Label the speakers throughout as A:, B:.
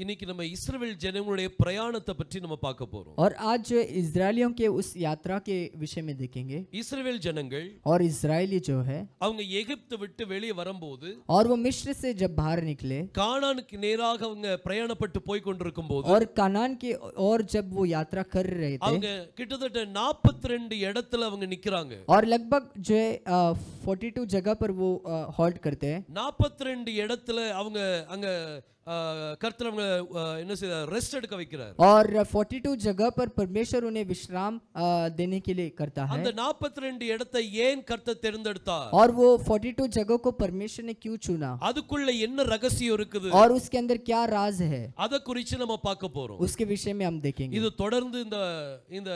A: இன்னைக்கு நம்ம இஸ்ரவேல் ஜனங்களுடைய பிரயாணத்தை பற்றி நம்ம பார்க்க போறோம்.
B: और आज जो इजरायलियों के उस यात्रा के विषय में देखेंगे.
A: இஸ்ரவேல் ஜனங்கள்
B: और इजरायली जो है
A: அவங்க எகிப்தை விட்டு வெளியே வரும்போது
B: और वो मिस्र से जब बाहर निकले
A: கானானுக்கு நேராக அவங்க பிரயாணப்பட்டு போய் கொண்டிருக்கும்போது
B: और कानान की और जब वो यात्रा कर रहे थे
A: அவங்க கிட்டத்தட்ட 42 இடத்துல அவங்க நிக்கறாங்க.
B: और लगभग जो है 42 जगह पर वो हॉल्ट करते हैं.
A: 42 இடத்துல அவங்க அங்க கர்த்தர் அவங்க என்ன செய்ய ரெஸ்ட் எடுக்க வைக்கிறார்.
B: और 42 जगह पर परमेश्वर उन्हें विश्राम देने के लिए करता है.
A: அந்த 42 இடத்தை ஏன் கர்த்தர் தேர்ந்தெடுத்தார்?
B: और वो 42 जगह को परमेश्वर ने क्यों चुना?
A: அதுக்குள்ள என்ன ரகசியம் இருக்குது?
B: और उसके अंदर क्या राज है?
A: அத குறித்து நம்ம பார்க்க போறோம்.
B: उसके विषय में हम देखेंगे.
A: இது தொடர்ந்து இந்த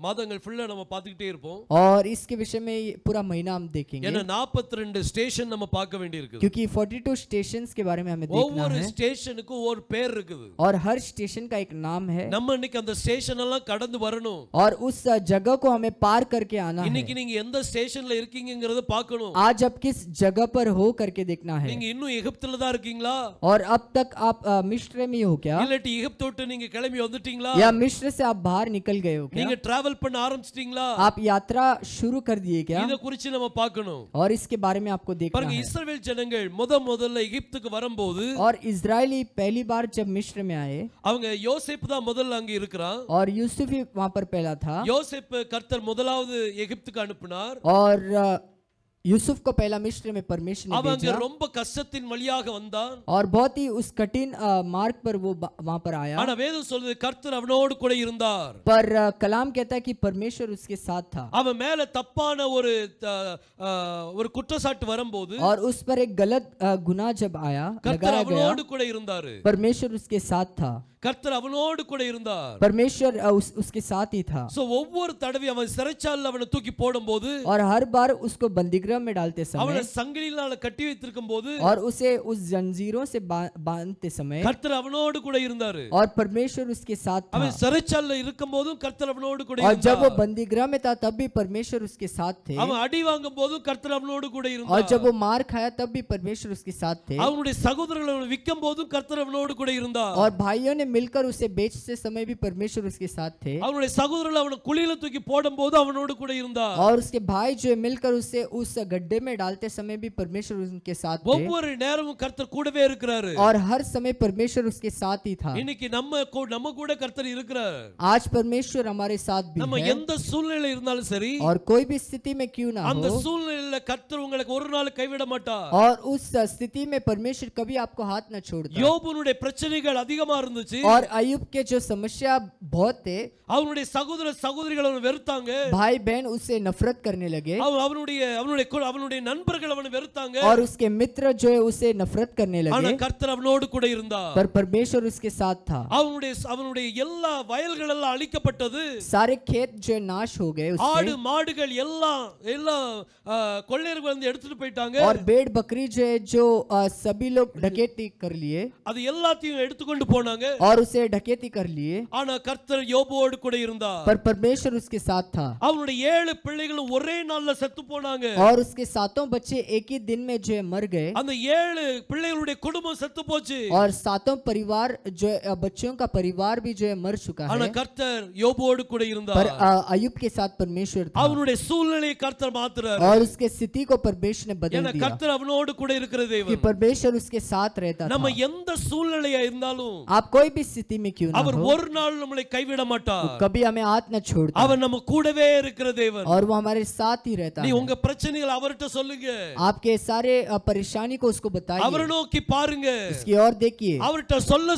A: மாதங்கள் ஃபுல்லா நம்ம பார்த்துக்கிட்டே இருப்போம்.
B: और इसके विषय में पूरा महीना हम देखेंगे.
A: ஏன்னா 42 ஸ்டேஷன் நம்ம பார்க்க வேண்டியிருக்கு.
B: क्योंकि 42 स्टेशंस के बारे में हमें देखना है.
A: ஒவ்வொரு ஸ்டேஷனுக்கு ஒரு பேர் இருக்குது.
B: और हर स्टेशन का एक नाम है.
A: நம்ம இன்னைக்கு அந்த ஸ்டேஷன் எல்லாம் கடந்து வரணும்.
B: और उस जगह को हमें पार करके आना है.
A: இன்னைக்கு நீங்க எந்த ஸ்டேஷன்ல இருக்கீங்கங்கறத பார்க்கணும்.
B: आज आप किस जगह पर हो करके देखना है.
A: நீங்க இன்னும் எகிப்துல தான் இருக்கீங்களா?
B: और अब तक आप मिस्र में हो क्या?
A: இல்லட்டி எகிப்து விட்டு நீங்க கிளம்பி வந்துட்டீங்களா?
B: या मिस्र से आप बाहर निकल गए हो क्या?
A: நீங்க டிராவல் பண்ண ஆரம்பிச்சிட்டீங்களா?
B: आप यात्रा शुरू कर दिए क्या?
A: இத குறித்து நம்ம பார்க்கணும்.
B: और इसके बारे में आपको देखना
A: பாருங்க
B: है.
A: இஸ்ரவேல் ஜனங்கள் முதல்ல எகிப்துக்கு வரும்போது
B: और इजरायली पहली बार जब मिस्र में आए
A: அவங்க யோசேப்பு தான் முதல்ல அங்க இருக்கறான்.
B: और यूसुफ ही वहां पर पहला था.
A: யோசேப்பு கர்த்தர் முதலாவது எகிப்துக்கு அனுப்பினார்.
B: और यूसुफ को पहला मिस्र में परमेश्वर ने
A: அவன்
B: भेजा.
A: ரொம்ப கஷ்டத்தின் வழியாக வந்தான்.
B: और बहुत ही उस कठिन मार्ग पर वो वहां पर आया.
A: ஆனா வேதம் சொல்லுது கர்த்தர் அவனோடு கூட இருந்தார்.
B: पर कलाम कहता है कि परमेश्वर उसके साथ था.
A: அவன் மேல தப்பான ஒரு குற்றச்சாட்டு வரும்போது
B: और उस पर एक गलत गुनाह जब आया
A: கர்த்தர்
B: लगाया गया,
A: அவனோடு கூட இருந்தார்.
B: परमेश्वर उसके साथ था.
A: கர்த்தர் அவனோடு கூட இருந்தார்.
B: परमेश्वर उसके साथ ही था.
A: சோ ஒவ்வொரு தடவை அவன் சிறைச்சாலையில அவனை தூக்கி போடும்போது
B: और हर बार उसको बंदीगृह में डालते
A: அவனை
B: समय
A: சங்கிலியால கட்டி வைத்திருக்கும்போது
B: और उसे उस जंजीरों से बांधते समय
A: கர்த்தர் அவனோடு கூட இருந்தார்.
B: और परमेश्वर उसके साथ था.
A: அவன் சிறைச்சாலையில இருக்கும்போதும் கர்த்தர் அவனோடு கூட
B: और जब वो
A: இருந்தார்.
B: बंदीगृह में था तब भी परमेश्वर उसके साथ थे.
A: அவன் அடி வாங்கும் போதும் கர்த்தர் அவனோடு கூட
B: और
A: இருந்தார்.
B: जब वो मार खाया तब भी परमेश्वर उसके साथ थे.
A: அவனுடைய சகோதரர்கள் அவனை விற்கும் போதும் கர்த்தர் அவனோடு கூட இருந்தார்.
B: और भाइयों ने मिलकर उसे बेचते समय भी परमेश्वर उसके साथ थे.
A: அவனுடைய சகோதரர்கள் அவனை குழியில தூக்கி போடும்போது அவனோடு கூட இருந்தார்.
B: और उसके भाई जो मिलकर उसे उस गड्ढे में डालते समय भी परमेश्वर उनके साथ थे.
A: ஒவ்வொரு நேரமும் கர்த்தர் கூடவே இருக்கிறார்.
B: और हर समय परमेश्वर उसके साथ ही था.
A: இன்னைக்கு நம்ம கூட கர்த்தர் இருக்கிறார்.
B: आज परमेश्वर हमारे साथ भी
A: நம்ம
B: है.
A: எந்த சூழ்நிலையில இருந்தாலும் சரி
B: और कोई भी स्थिति में क्यों ना
A: அந்த
B: हो,
A: சூழ்நிலையில கர்த்தர் உங்களுக்கு ஒரு நாள் கைவிட மாட்டார்.
B: और उस स्थिति में परमेश्वर कभी आपको हाथ न छोड़ता.
A: யோபுனுடைய பிரச்சனைகள் அதிகமா இருந்துச்சு.
B: और अय्यूब के जो समस्या बहुत थे,
A: அவனுடைய சகோதரிகள் அவனை வெறுத்தாங்க.
B: भाई बहन उससे नफरत करने लगे.
A: அவனுடைய நண்பர்கள் அவனை வெறுத்தாங்க.
B: और उसके मित्र जो है उसे नफरत करने
A: ஆனா
B: लगे.
A: கர்த்தர் அவனோடு கூட இருந்தார்.
B: पर परमेश्वर उसके साथ था.
A: அவனுடைய எல்லா வயல்கள் எல்லாம் அழிக்கப்பட்டது.
B: सारे खेत जो नाश हो गए
A: ஆடு
B: उसके.
A: மாடுகள் எல்லாம் கொள்ளையர்கள் வந்து எடுத்துட்டு போயிட்டாங்க.
B: और भेड़ बकरी जो है जो सभी लोग डकैती कर लिए.
A: அது எல்லாத்தையும் எடுத்துக்கொண்டு போனாங்க.
B: और उसे डकैती कर लिए.
A: ஆனா கர்த்தர் யோபுவோடு கூட இருந்தார்.
B: पर परमेश्वर उसके साथ था.
A: அவனுடைய 7 பிள்ளைகளும் ஒரே நாள்ல செத்து போனாங்க.
B: और उसके 7 बच्चे एक ही दिन में जो है मर गए.
A: அந்த 7 பிள்ளைகளுடைய குடும்பம் செத்து போச்சு.
B: और 7 परिवार जो बच्चों का परिवार भी जो है मर चुका
A: ஆனா
B: है.
A: கர்த்தர் யோபுவோடு கூட
B: पर
A: இருந்தார்.
B: अय्यूब के साथ परमेश्वर था.
A: அவனுடைய சூழ்நிலையை கர்த்தர் மாத்துறார்.
B: और उसके स्थिति को परमेश्वर ने बदल
A: ஏன்னா
B: दिया.
A: கர்த்தர் அவனோடு கூட இருக்கிற
B: कि
A: தேவன்.
B: परमेश्वर उसके साथ रहता था.
A: நம்ம எந்த சூழ்நிலையா இருந்தாலும்
B: आप कोई भी स्थिति में क्यों ना
A: அவர்
B: हो,
A: ஒரு நாள் நம்மளை கைவிட
B: वो
A: மாட்டார்.
B: कभी हमें हाथ न छोड़ता.
A: அவர் நம்ம கூடவே இருக்கிற தேவன்.
B: और वो हमारे साथ ही रहता
A: நீ
B: है.
A: உங்க பிரச்சனைகளை அவர்ட்ட சொல்லுங்க.
B: आपके सारे परेशानी को उसको बताइए.
A: அவரை நோக்கி பாருங்க.
B: उसकी ओर देखिए.
A: அவர்ட்ட சொல்ல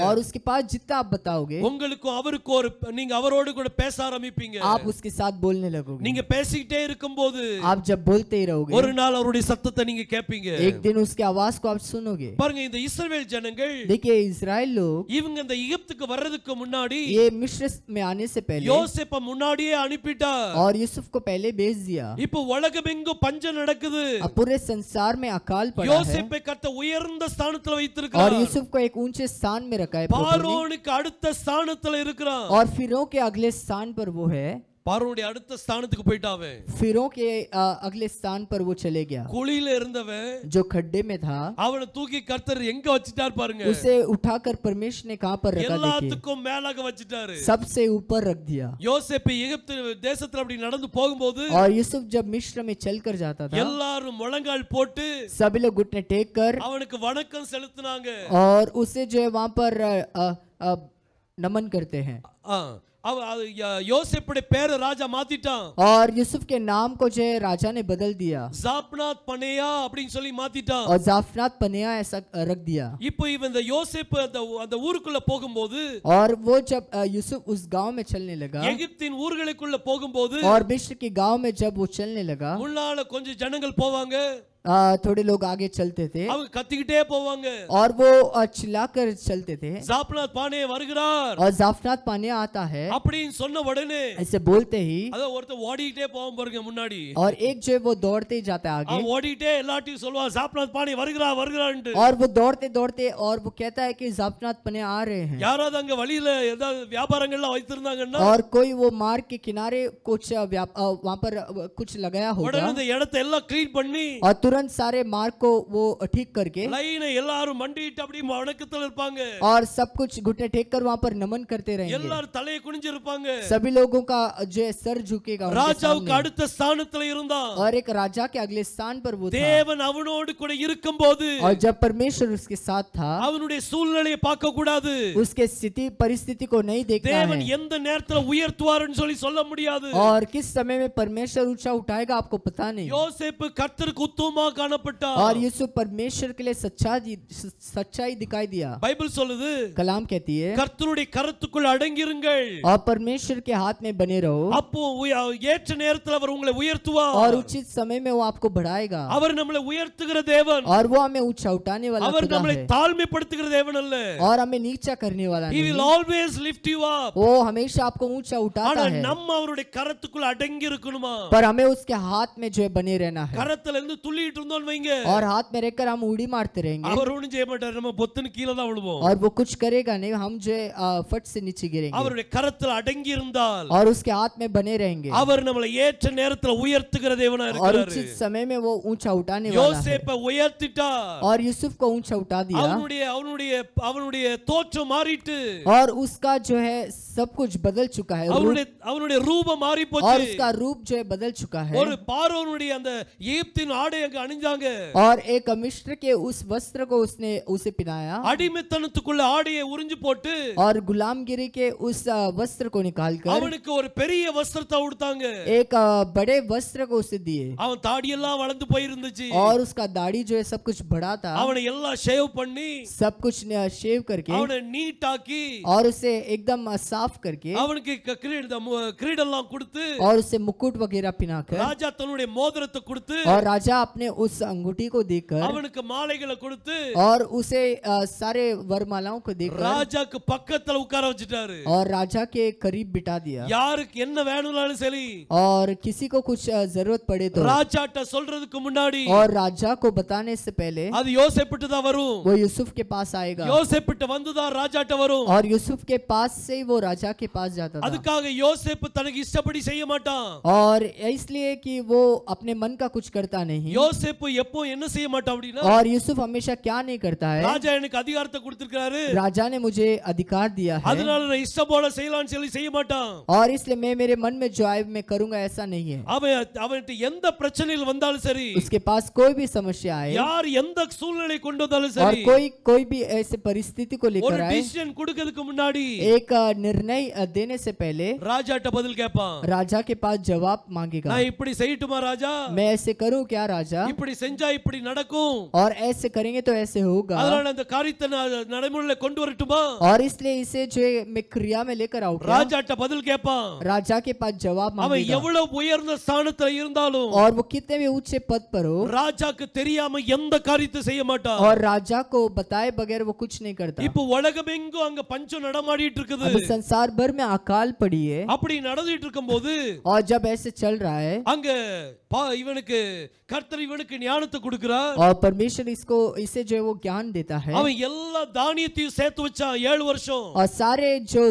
B: और उसके पास जितना आप बताओगे
A: உங்களுக்கு அவருக்கு நீங்க அவரோடு கூட பேச ஆரம்பிப்பீங்க.
B: आप उसके साथ बोलने लगोगे.
A: நீங்க பேசிட்டே இருக்கும்போது
B: आप जब बोलते ही रहोगे
A: ஒரு நாள் அவருடைய சத்தத்தை நீங்க கேட்பீங்க.
B: एक दिन उसकी आवाज को आप सुनोगे.
A: பாருங்க இந்த இஸ்ரவேல் ஜனங்கள்
B: देखिए इजराइल लोग
A: இவங்க இந்த எகிப்துக்கு வர்றதுக்கு முன்னாடி
B: ये मिस्र में आने से पहले
A: யோசேப்ப முன்னாடியே அனுப்பிட்டார்.
B: और यूसुफ को पहले भेज दिया.
A: இப்போ உலகமெங்கும் பஞ்சம் நடக்குது.
B: अब पूरे संसार में अकाल पड़ा है.
A: யோசேப்பை கர்த்தர் உயர்ந்த ஸ்தானத்துல
B: और
A: வைத்திருக்கிறார்.
B: यूसुफ को एक ऊंचे स्थान में रखा है प्रभु ने.
A: பார்வோனுக்கு அடுத்த ஸ்தானத்துல இருக்கிறான்.
B: और फिरौन के अगले स्थान पर वो है.
A: பார்வோனுடைய அடுத்த ஸ்தானத்துக்கு போயிட்டாவன்.
B: फिरौन के अगले स्थान पर वो चले गया.
A: குழியில இருந்தவன்
B: जो खड्डे में था
A: அவனை தூக்கி கர்த்தர் எங்க வச்சிட்டார் பாருங்க.
B: उसे उठाकर परमेश्वर ने कहां पर रखा? देखिए,
A: எல்லாத்துக்கும் மேலாக வச்சிட்டாரு.
B: सबसे ऊपर रख दिया.
A: யோசேப்பு எகிப்து தேசத்துல அப்படி நடந்து போகும்போது
B: और यूसुफ जब मिस्र में चलकर जाता था,
A: எல்லாரும் முழங்கால் போட்டு
B: सभी लोग घुटने टेक कर
A: அவனுக்கு வணக்கம் செலுத்தினாங்க.
B: और उसे जो है वहां पर नमन करते हैं.
A: யோசேப்புடைய பேரை ராஜா மாத்திட்டான்.
B: और यूसुफ के नाम को जो है राजा ने बदल दिया.
A: ஜாப்நாத் பனேயா அப்படினு சொல்லி மாத்திட்டான்.
B: और जाफनात पनेया ऐसा रख दिया.
A: இப்போ இவன் இந்த யோசேப்பு அந்த ஊருக்குள்ள போகும்போது
B: और वो जब यूसुफ उस गांव में चलने लगा,
A: எகிப்தின் ஊர்களுக்குள்ள போகும்போது
B: और मिस्र के गांव में जब वो चलने लगा,
A: முன்னால கொஞ்சம் ஜனங்கள் போவாங்க,
B: थोड़े लोग आगे चलते थे
A: அவங்க கத்திக்கிட்டே போவாங்க.
B: और वो चिल्लाकर चलते थे.
A: ஜாப்நாத் பானே வருகிறார்
B: और जाफनात पाने आता है
A: அப்படின்னு சொன்ன உடனே
B: ऐसे बोलते ही,
A: அத ஒருத்தர் ஓடிட்டே போவான் பாருங்க முன்னாடி.
B: और एक जो है वो दौड़ते ही जाता है आगे,
A: அவன் ஓடிட்டே எல்லாத்தையும் சொல்வான் ஜாப்நாத் பானே வருகிறார் வருகிறார்னு.
B: और वो दौड़ते दौड़ते और वो कहता है कि जाफनात पने आ रहे हैं.
A: யாராவது அங்க வழியில ஏதாவது வியாபாரங்கள்லாம் வைத்திருந்தாங்கன்னா
B: और कोई वो मार्ग के किनारे कुछ वहां पर कुछ लगाया होगा,
A: உடனே இந்த இடத்தை எல்லாம் க்ளீன் பண்ணி
B: और तुरंत सारे मार्ग को वो ठीक करके
A: லைனை எல்லாரும் மண்டிட்டு அப்படி வணக்கத்துல இருப்பாங்க.
B: और सब कुछ घुटने टेक कर वहां पर नमन करते रहेंगे.
A: எல்லாரும் தலையை குனிஞ்சு இருப்பாங்க.
B: सभी लोगों का जो है सर झुकेगा उनके
A: ராஜாவுக்கு
B: सामने.
A: அடுத்த ஸ்தானத்துல இருந்தான்.
B: और एक राजा के अगले स्थान पर वो था.
A: தேவன் அவனோடு கூட இருக்கும்போது
B: और जब परमेश्वर उसके साथ था,
A: அவனுடைய சூழ்நிலையை பார்க்க கூடாது.
B: उसके स्थिति परिस्थिति को नहीं देखना
A: தேவன்
B: है.
A: எந்த நேரத்துல உயர்த்துவார்னு சொல்லி சொல்ல முடியாது.
B: और किस समय में परमेश्वर ऊंचा उठाएगा आपको पता नहीं.
A: யோசேப்பு கர்த்தருக்கு உத்தமமா காணப்பட்டான்.
B: और यूसुफ परमेश्वर के लिए सच्चाई दिखाई दिया.
A: பைபிள் சொல்லுது,
B: कलाम कहती है,
A: கர்த்தருடைய கரத்துக்குள் அடங்கிருங்கள்,
B: और परमेश्वर के हाथ में बने रहो,
A: அப்போ ஏற்ற நேரத்துல அவர் உங்களை உயர்த்துவார்.
B: और उचित समय में वो आपको बढ़ाएगा.
A: அவர் நம்மளை உயர்த்துகிற தேவன்,
B: और वो हमें ऊंचा उठाने वाला
A: அவர்
B: खुदा
A: நம்மளை
B: है,
A: தாழ்மைப்படுத்துகிற தேவன் அல்ல.
B: और हमें नीचा करने वाला
A: He will
B: नहीं.
A: always lift you up.
B: वो हमेशा आपको ऊंचा उठाता
A: ஆனா
B: है,
A: நம்ம அவருடைய கரத்துக்குள் அடங்கி இருக்கணுமா?
B: पर हमें उसके हाथ में जो है बने रहना है.
A: கரத்துல இருந்து துள்ளிட்டு இருந்தோம் வைங்க,
B: और हाथ में रहकर हम उड़ी मारते रहेंगे,
A: அவர் ஒண்ணும் செய்ய மாட்டார், நம்ம பொத்துன்னு கீழ தான் விழுவோம்.
B: और वो कुछ करेगा नहीं, हम जो है फट से नीचे गिरेंगे.
A: அவருடைய கரத்துல அடங்கி இருந்தால்
B: और उसके हाथ में बने रहेंगे,
A: அவர் நம்மளை ஏற்ற நேரத்துல உயர்த்துகிற தேவனா
B: और
A: இருக்கிறார்.
B: उचित समय में वो ऊंचा उठाने वाला है.
A: யோசேப்பை உயர்த்திட்டார்.
B: और यूसुफ को ऊंचा उठा दिया,
A: அவனுடைய தோற்றம் மாறிட்டு,
B: और उसका जो है सब कुछ बदल चुका है.
A: அவனுடைய ரூபம் மாறி
B: और
A: போச்சு.
B: उसका रूप जो है बदल चुका है.
A: ஒரு பார்வோனுடைய அந்த எகிப்தின் ஆடை அங்க அணிஞ்சாங்க.
B: और एक मिस्र के उस वस्त्र को उसे पहनाया,
A: அடிமைத்தனத்துக்குள்ள ஆடையை உறிஞ்சு போட்டு
B: और गुलामगिरी के उस वस्त्र को निकालकर
A: அவனுக்கு ஒரு பெரிய வஸ்திரத்தை உடுத்தாங்க.
B: एक बड़े वस्त्र को उसे दिए.
A: அவன் தாடியெல்லாம் வளர்ந்து போயிருந்துச்சு.
B: और उसका दाढ़ी जो है सब कुछ बड़ा था,
A: அவனை எல்லாம் ஷேவ் பண்ணி
B: सब कुछ शेव करके,
A: அவனை நீட் ஆக்கி,
B: और उसे एकदम साफ करके,
A: அவனுக்கு கிரீடெல்லாம் கொடுத்து,
B: और उसे मुकुट वगैरह पहनाकर,
A: ராஜா தன்னுடைய மோதிரத்தை கொடுத்து,
B: और राजा अपने उस अंगूठी को देकर,
A: அவனுக்கு மாலைகளை கொடுத்து,
B: और उसे सारे वरमालाओं को देकर
A: ராஜாக்கு பக்கத்துல உட்கார வச்சிட்டாரு.
B: और राजा के करीब बिठा दिया.
A: யாருக்கு என்ன வேணும்னாலும் சரி,
B: और किसी को कुछ जरूरत पड़े तो
A: ராஜாட்ட சொல்றதுக்கு முன்னாடி,
B: और राजा को बताने से पहले
A: அது யோசேப்பிட்டு தான் வரும்.
B: वो यूसुफ के पास आएगा,
A: யோசேப்பிட்டு வந்துதான் ராஜாட்ட வரும்.
B: और यूसुफ के पास से ही वो राजा के पास जाता था.
A: அதுக்காக யோசேப்பு தனக்கு இஷ்டப்படி செய்ய மாட்டான்.
B: और इसलिए कि वो अपने मन का कुछ करता नहीं.
A: யோசேப்பு எப்போ என்ன செய்ய மாட்டான் அப்படினா,
B: और यूसुफ हमेशा क्या नहीं करता है,
A: ராஜா எனக்கு அதிகாரத்தை கொடுத்திருக்காரு,
B: राजा ने मुझे अधिकार दिया है,
A: அதனால நான் இஷ்டம் போல செய்யலாம்னு சொல்லி செய்ய மாட்டான்.
B: और इसलिए मैं मेरे मन में जो आए मैं करूंगा, ऐसा नहीं है.
A: அவன்கிட்ட எந்த பிரச்சனையில் வந்தாலும் சரி,
B: उसके पास कोई भी समस्या आए,
A: யார் எந்த சூழ்நிலை கொண்டு வந்தாலும்
B: और
A: சரி,
B: कोई भी ऐसे परिस्थिति को
A: ஒரு
B: लेकर आए,
A: டிசிஷன் கொடுக்கிறதுக்கு முன்னாடி
B: एक निर्णय देने से पहले
A: ராஜாட்ட பதில் கேட்பான்.
B: राजा के पास जवाब मांगेगा.
A: நான் இப்படி செய்யட்டுமா ராஜா?
B: मैं ऐसे करूं क्या राजा?
A: இப்படி செஞ்சா இப்படி நடக்கும்,
B: और ऐसे करेंगे तो ऐसे होगा,
A: அதனால அந்த காரியத்தை நடைமுறையில கொண்டு வரட்டுமா?
B: और इसलिए इसे जो है मैं क्रिया में लेकर आऊं क्या?
A: ராஜாட்ட பதில் கேட்பான்.
B: राजा के पास जवाब
A: அவன்
B: मांगेगा.
A: எவ்வளவு உயர்ந்த ஸ்தானத்துல இருந்தாலும்,
B: और वो कितने भी ऊंचे पद पर हो,
A: ராஜாக்கு தெரியாம எந்த காரியத்தை செய்ய மாட்டான்.
B: और राजा को बताए बगैर वो कुछ नहीं करता.
A: இப்போ உலகமெங்கும் அங்க பஞ்சம் நடமாடிட்டு இருக்குது.
B: अभी संसार भर में अकाल पड़ी है,
A: அப்படி நடந்துட்டு இருக்கும்போது,
B: और जब ऐसे चल रहा है,
A: அங்க இவனுக்கு கர்த்தர் இவனுக்கு ஞானத்தை கொடுக்கிறார்.
B: और परमेश्वर इसे जो है वो ज्ञान देता है,
A: அவன் எல்லா தானியத்தையும் சேர்த்து வச்சான் 7 வருஷம்.
B: और सारे जो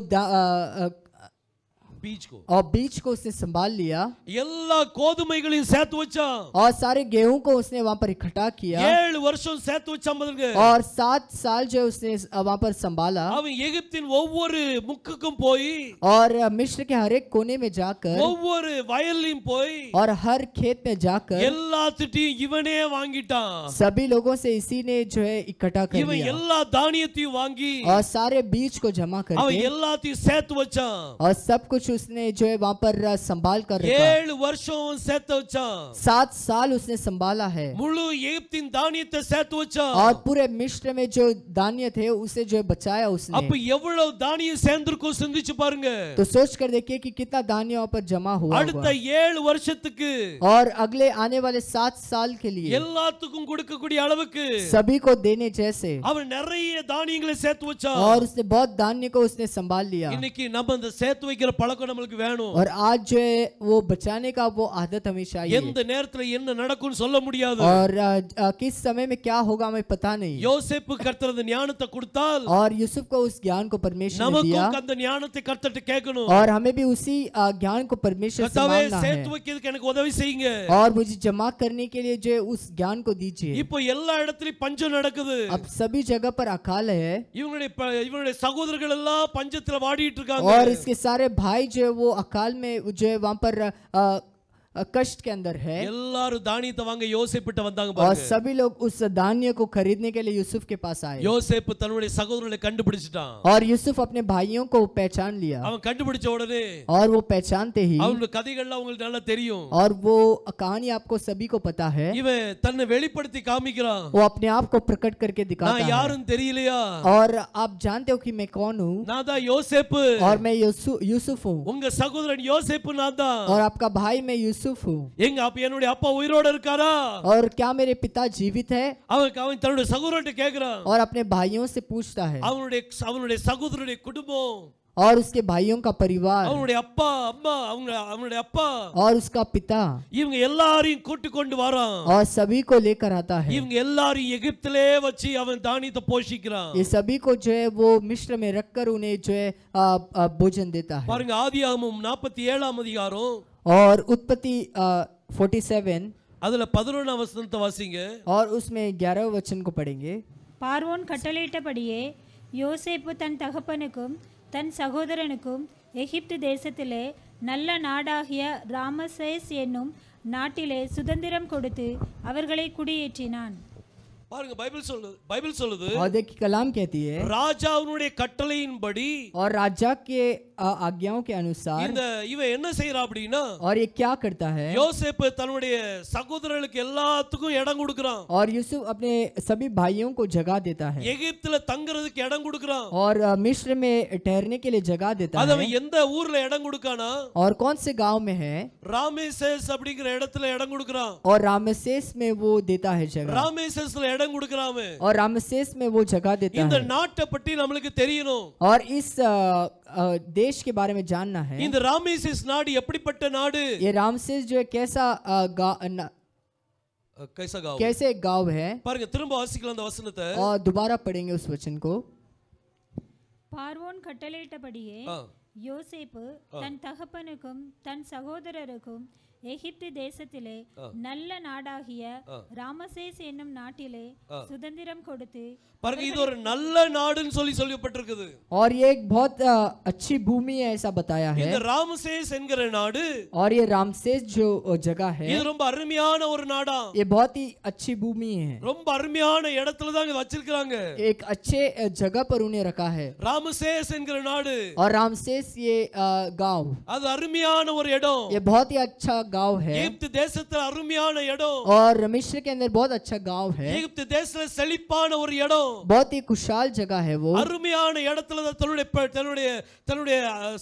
A: बीज को
B: और बीज को उसने संभाल लिया
A: எல்லா கோதுமைகளையும் சேர்த்து வச்சான்
B: और सारे गेहूं को उसने वहां पर इकट्ठा किया
A: 7 வருஷம் சேர்த்து வச்சான் பாருங்க
B: और 7 साल जो उसने वहां पर संभाला
A: அவன் எகிப்தின் ஒவ்வொரு முக்குக்கும் போய்
B: और मिस्र के हर एक कोने में जाकर
A: ஒவ்வொரு வயல்லையும் போய்
B: और हर खेत में जाकर
A: எல்லாத்திட்டையும் இவனே வாங்கிட்டான்
B: सभी लोगों से इसी ने जो है इकट्ठा कर
A: இவன்
B: लिया
A: எல்லா தானியத்தையும் வாங்கி
B: और सारे बीज को जमा
A: அவன்
B: करके
A: எல்லாத்தையும் சேர்த்து வச்சான்
B: और सब कुछ उसने जो है वहां पर संभाल कर रखा
A: 7 வருஷம் அவன் சேர்த்து வச்சான்
B: 7 साल उसने संभाला है
A: முழு எகிப்தின் தானியத்தை சேர்த்து வச்சான்
B: और पूरे मिस्र में जो धान्य थे उसे जो है बचाया उसने
A: அப்ப எவ்வளவு தானியம் சேர்ந்திருக்கும் சிந்திச்சு பாருங்க
B: तो सोच कर देखिए कि कितना धान्य वहां पर जमा हुआ
A: அடுத்த
B: होगा
A: 7 வருஷத்துக்கு
B: और अगले आने वाले 7 साल के लिए
A: எல்லாத்துக்கும் கொடுக்கக்கூடிய அளவுக்கு
B: सभी को देने जैसे
A: அவன் நிறைய தானியங்களை சேர்த்து வச்சான்
B: और उसने बहुत धान्य को उसने संभाल लिया
A: இன்னைக்கு நம்ம அந்த சேர்த்து வைக்கிற பழக்கம் நமக்கு வேணும்
B: और आज जो है वो बचाने का वो आदत हमें चाहिए
A: எந்த நேரத்துல என்ன நடக்கும்னு சொல்ல முடியாது
B: और किस समय में क्या होगा हमें पता नहीं
A: யோசேப்பு கர்த்தர் அந்த ஞானத்தை கொடுத்தால்
B: और यूसुफ को उस ज्ञान को परमेश्वर ने दिया
A: நமக்கும் அந்த ஞானத்தை கர்த்தர்ட்ட கேட்கணும்
B: और हमें भी उसी ज्ञान को परमेश्वर से
A: கர்த்தாவே
B: मांगना
A: சேர்த்து
B: है
A: வைக்கிறதுக்கு எனக்கு உதவி செய்யுங்க
B: और मुझे जमा करने के लिए जो है उस ज्ञान को दीजिए
A: இப்போ எல்லா இடத்துலயும் பஞ்சம் நடக்குது
B: अब सभी जगह पर अकाल है
A: இவங்களுடைய சகோதரர்கள் எல்லாம் பஞ்சத்துல வாடிட்டு இருக்காங்க
B: और इसके सारे भाई जो है वो अकाल में जो है वहां पर कष्ट के अंदर है
A: எல்லாரும் தானியத்தை வாங்க யோசேப்பிட்ட வந்தாங்க
B: और
A: பாருங்க
B: सभी लोग उस धान्य को खरीदने के लिए यूसुफ के पास आए
A: யோசேப்பு தன்னுடைய சகோதரர்களை கண்டுபிடிச்சிட்டான்
B: और यूसुफ अपने भाइयों को पहचान लिया
A: அவன் கண்டுபிடிச்ச உடனே
B: और वो पहचानते ही
A: அவனுடைய கதைகள்லாம் உங்களுக்கு நல்லா தெரியும்
B: और वो कहानी आपको सभी को पता है
A: இவன் தன்னை வெளிப்படுத்தி காமிக்கிறான்
B: वो अपने आप को प्रकट करके दिखाता
A: நான்
B: है
A: யாரும் தெரியலையா
B: और आप जानते हो कि मैं कौन हूँ
A: நான் தான் யோசேப்பு
B: और मैं यूसुफ हूँ
A: உங்க சகோதரன் யோசேப்பு நான் தான்
B: और आपका भाई मैं यूसुफ हूँ
A: எங்க அப்ப என்னுடைய அப்பா உயிரோட இருக்காரா
B: और क्या मेरे पिता जीवित है
A: அவன் தன்னுடைய சகோதரன்ட்ட கேக்குறான்
B: और अपने भाइयों से पूछता है
A: அவனுடைய சகோதரனுடைய குடும்பம்
B: और उसके भाइयों का परिवार
A: அவனுடைய அப்பா அம்மா அவனுடைய அப்பா
B: और उसका पिता
A: இவங்க எல்லாரையும் கூட்டி கொண்டு வரான்
B: और सभी को लेकर आता है
A: இவங்க எல்லாரையும் எகிப்திலே வச்சு அவன் தானியத்தை போஷிக்கிறான்
B: ये सभी को जो है वो मिस्र में रखकर उन्हें जो है भोजन देता है
A: பாருங்க ஆதியாகமம் 47ஆம் அதிகாரம்
B: और उत्पत्ति 47
A: அதுல 11ஆம் வசனத்தை வாசிங்க
B: और उसमें 11वें वचन को पढ़ेंगे
C: பார்வோன் கட்டளையிட்டபடியே யோசேப்பு தன் தகப்பனுக்கும் தன் சகோதரனுக்கும் எகிப்து தேசத்திலே நல்ல நாடாகிய ராமசேஸ் என்னும் நாட்டிலே சுதந்திரம் கொடுத்து அவர்களை குடியேற்றினான்
A: பாருங்க பைபிள் சொல்லுது
B: और देखिए कलाम कहती है
A: ராஜாவுடைய கட்டளையின்படி
B: और राजा के आज्ञाओं के अनुसार
A: இந்த இவன் என்ன செய்யறா அப்படினா
B: और ये क्या करता है
A: யோசேப்பு தன்னுடைய சகோதரர்களுக்கு எல்லாத்துக்கும் இடம் கொடுக்கறான்
B: और यूसुफ अपने सभी भाइयों को जगह देता है
A: எகிப்துல தங்கறதுக்கு இடம் கொடுக்கறான்
B: और मिस्र में ठहरने के लिए जगह देता
A: அது
B: है
A: அவன் எந்த ஊர்ல இடம் கொடுக்கானா
B: और कौन से गांव में है
A: ராமேசேஸ் அப்படிங்கற இடத்துல இடம் கொடுக்கறான்
B: और रामसेस में वो देता है जगह
A: ராமேசேஸ்ல இடம் கொடுக்கறான் அவன்
B: और रामसेस में वो जगह देता
A: இந்த
B: है
A: நாட்டை பத்தி நமக்கு தெரியணும்
B: और इस देश के बारे में जानना है
A: இந்த ராமேசேஸ் நாடு எப்படிப்பட்ட நாடு
B: ये रामसेस जो है कैसे एक गांव है
A: பாருங்க திரும்ப வாசிக்கலாம் அந்த வசனத்தை
B: और दोबारा पढ़ेंगे उस वचन को
C: பார்வோன் கட்டளையிட்டபடியே யோசேப்பு தன் தகப்பனுக்கும் தன் சகோதரருக்கும் எகிப்து தேசத்திலே நல்ல நாடாகிய ராமசேஸ் என்னும் நாட்டிலே சுதந்திரம் கொடுத்து
A: பாருங்க இது ஒரு நல்ல நாடுன்னு சொல்லப்பட்டிருக்குது
B: और ये एक बहुत अच्छी भूमि है ऐसा बताया है
A: இந்த ராமசேஸ் என்கிற நாடு
B: और ये रामसेस जो जगह है
A: இது ரொம்ப அருமையான ஒரு நாடா
B: ये बहुत ही अच्छी भूमि है
A: ரொம்ப அருமையான இடத்துல தான் இத வச்சிருக்காங்க
B: एक अच्छे जगह पर उन्हें रखा है
A: ராமசேஸ் என்கிற நாடு
B: और रामसेस ये गांव
A: அது அருமையான ஒரு இடம்
B: ये बहुत ही अच्छा गांव है
A: எகிப்து தேசத்துல அருமையான இடம்
B: और मिस्र के अंदर बहुत अच्छा गांव है
A: எகிப்து தேசத்துல செழிப்பான ஒரு இடம்
B: बहुत ही खुशहाल जगह है वो
A: அருமையான இடத்துல தான் தன்னுடைய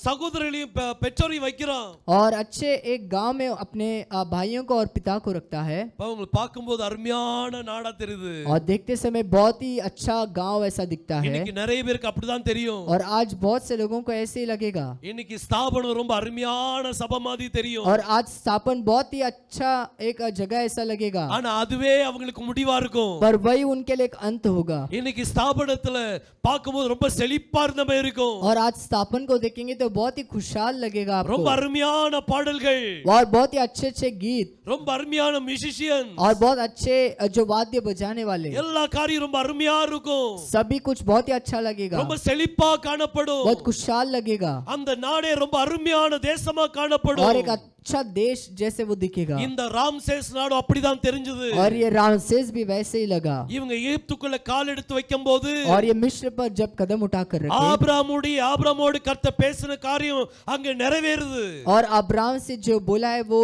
A: சகோதரர்களையும் பெற்றோரையும் வைக்கிறான்
B: और अच्छे एक गांव में अपने भाइयों को और पिता को रखता है
A: அவங்க பாக்கும்போது அருமையான நாடா தெரியுது
B: और देखते समय बहुत ही अच्छा गांव ऐसा दिखता है
A: இன்னைக்கு நிறைய பேருக்கு அப்படிதான் தெரியும்
B: और आज बहुत से लोगों को ऐसे ही लगेगा
A: இன்னைக்கு ஸ்தாபனம் ரொம்ப அருமையான சபை மாதிரி தெரியும்
B: और आज स्थापना स्थापन बहुत ही अच्छा एक जगह ऐसा लगेगा,
A: ஆனா அதுவே அவங்களுக்கு முடிவா இருக்கும்.
B: पर वही उनके लिए एक अंत होगा।
A: இன்னைக்கு ஸ்தாபனத்துல பார்க்கும்போது ரொம்ப செழிப்பா இருந்த மாதிரி இருக்கும்.
B: और आज स्थापन को देखेंगे तो बहुत ही खुशहाल लगेगा
A: ரொம்ப
B: आपको,
A: அருமையான பாடல்கள்,
B: और बहुत ही अच्छे अच्छे गीत,
A: ரொம்ப அருமையான மியூசிஷியன்,
B: और बहुत अच्छे जो वाद्य बजाने वाले,
A: எல்லா காரியம் ரொம்ப அருமையா இருக்கும்.
B: सभी कुछ बहुत ही अच्छा लगेगा,
A: ரொம்ப செழிப்பா காணப்படும்.
B: बहुत खुशहाल लगेगा,
A: அந்த நாடே ரொம்ப அருமையான தேசமா காணப்படும்.
B: और एक अच्छा देश जैसे वो दिखेगा।
A: இந்த ராம்சேஸ் நாடு அப்படிதான் தெரிஞ்சது.
B: और ये रामसेस भी वैसे ही लगा,
A: இவங்க எகிப்துக்குள்ள கால் எடுத்து வைக்கும்போது
B: और ये मिस्र पर जब कदम उठाकर रखे,
A: ஆபிரகாமோடு கர்த்தர் பேசின காரியம் அங்க நிறைவேறுது.
B: और अब्राम से जो बोला है वो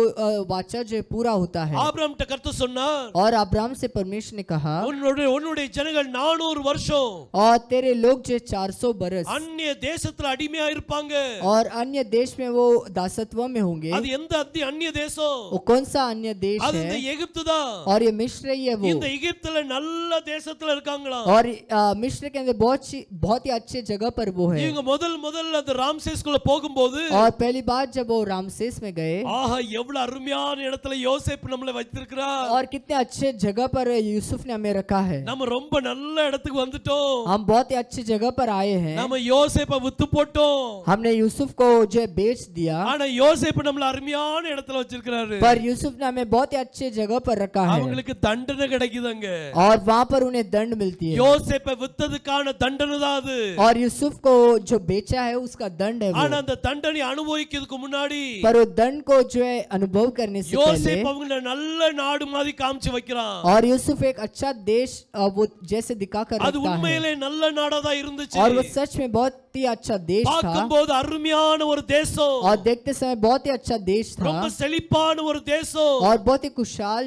B: वाचा जो पूरा होता है।
A: ஆபிரகாம்ட்ட கர்த்தர் சொன்னார்,
B: और अब्राम से परमेश्वर ने कहा,
A: உன்னுடைய ஜனங்கள் 400 வருஷம்
B: और तेरे लोग जो 400 बरस
A: அந்நிய தேசத்துல அடிமையா இருப்பாங்க.
B: और अन्य देश में वो दासत्व में होंगे।
A: அது எந்த அந்நிய தேசம்?
B: वो कौन सा अन्य देश
A: அது இந்த
B: है?
A: எகிப்து தான்.
B: और ये मिस्र ही है वो।
A: இந்த எகிப்துல நல்ல தேசத்துல இருக்காங்களா.
B: और मिस्र के अंदर बहुत ही अच्छे जगह पर वो है।
A: இவங்க முதல்ல அந்த ராம்சேஸ்க்குள்ள போகும்போது,
B: और पहली बार जब वो रामसेस में गए,
A: ஆஹா எவ்வளவு அருமையான இடத்துல யோசேப்பு நம்மளை வச்சிருக்கிறார்.
B: और कितने अच्छे जगह पर यूसुफ ने हमें रखा है।
A: நம்ம ரொம்ப நல்ல இடத்துக்கு வந்துட்டோம்.
B: हम बहुत ही अच्छी जगह पर आए हैं।
A: நம்ம யோசேப்பை வித்து போட்டோம்.
B: हमने यूसुफ को जो बेच दिया,
A: ஆனா யோசேப்பு நம்மள அருமையான இடத்துல வச்சிருக்காரு.
B: पर यूसुफ ने हमें बहुत ही अच्छे जगह पर रखा है,
A: அவங்களுக்கு தண்டனை கிடைக்குதுங்க.
B: और वहाँ पर उन्हें दंड मिलती है।
A: யோசேப்பை வித்ததுக்கான தண்டனை தான் அது.
B: और यूसुफ को जो बेचा है उसका दंड है वो।
A: ஆனா அந்த தண்டனை அனுபவிக்கிறதுக்கு முன்னாடி
B: पर वो दंड को जो है अनुभव करने से पहले,
A: யோசேப்பு அவங்கள நல்ல நாடு மாதிரி காமிச்சு வைக்கிறான்.
B: और यूसुफ एक अच्छा देश वो जैसे दिखा कर
A: அது
B: रखता है,
A: உண்மையிலே நல்ல நாடா தான் இருந்துச்சு.
B: और वो सच में बहुत ही अच्छा देश था,
A: பார்க்கும்போது அருமையான ஒரு தேசம்,
B: और देखते समय बहुत ही अच्छा देश था,
A: ரொம்ப செழிப்பான ஒரு தேசம்,
B: और बहुत ही खुशहाल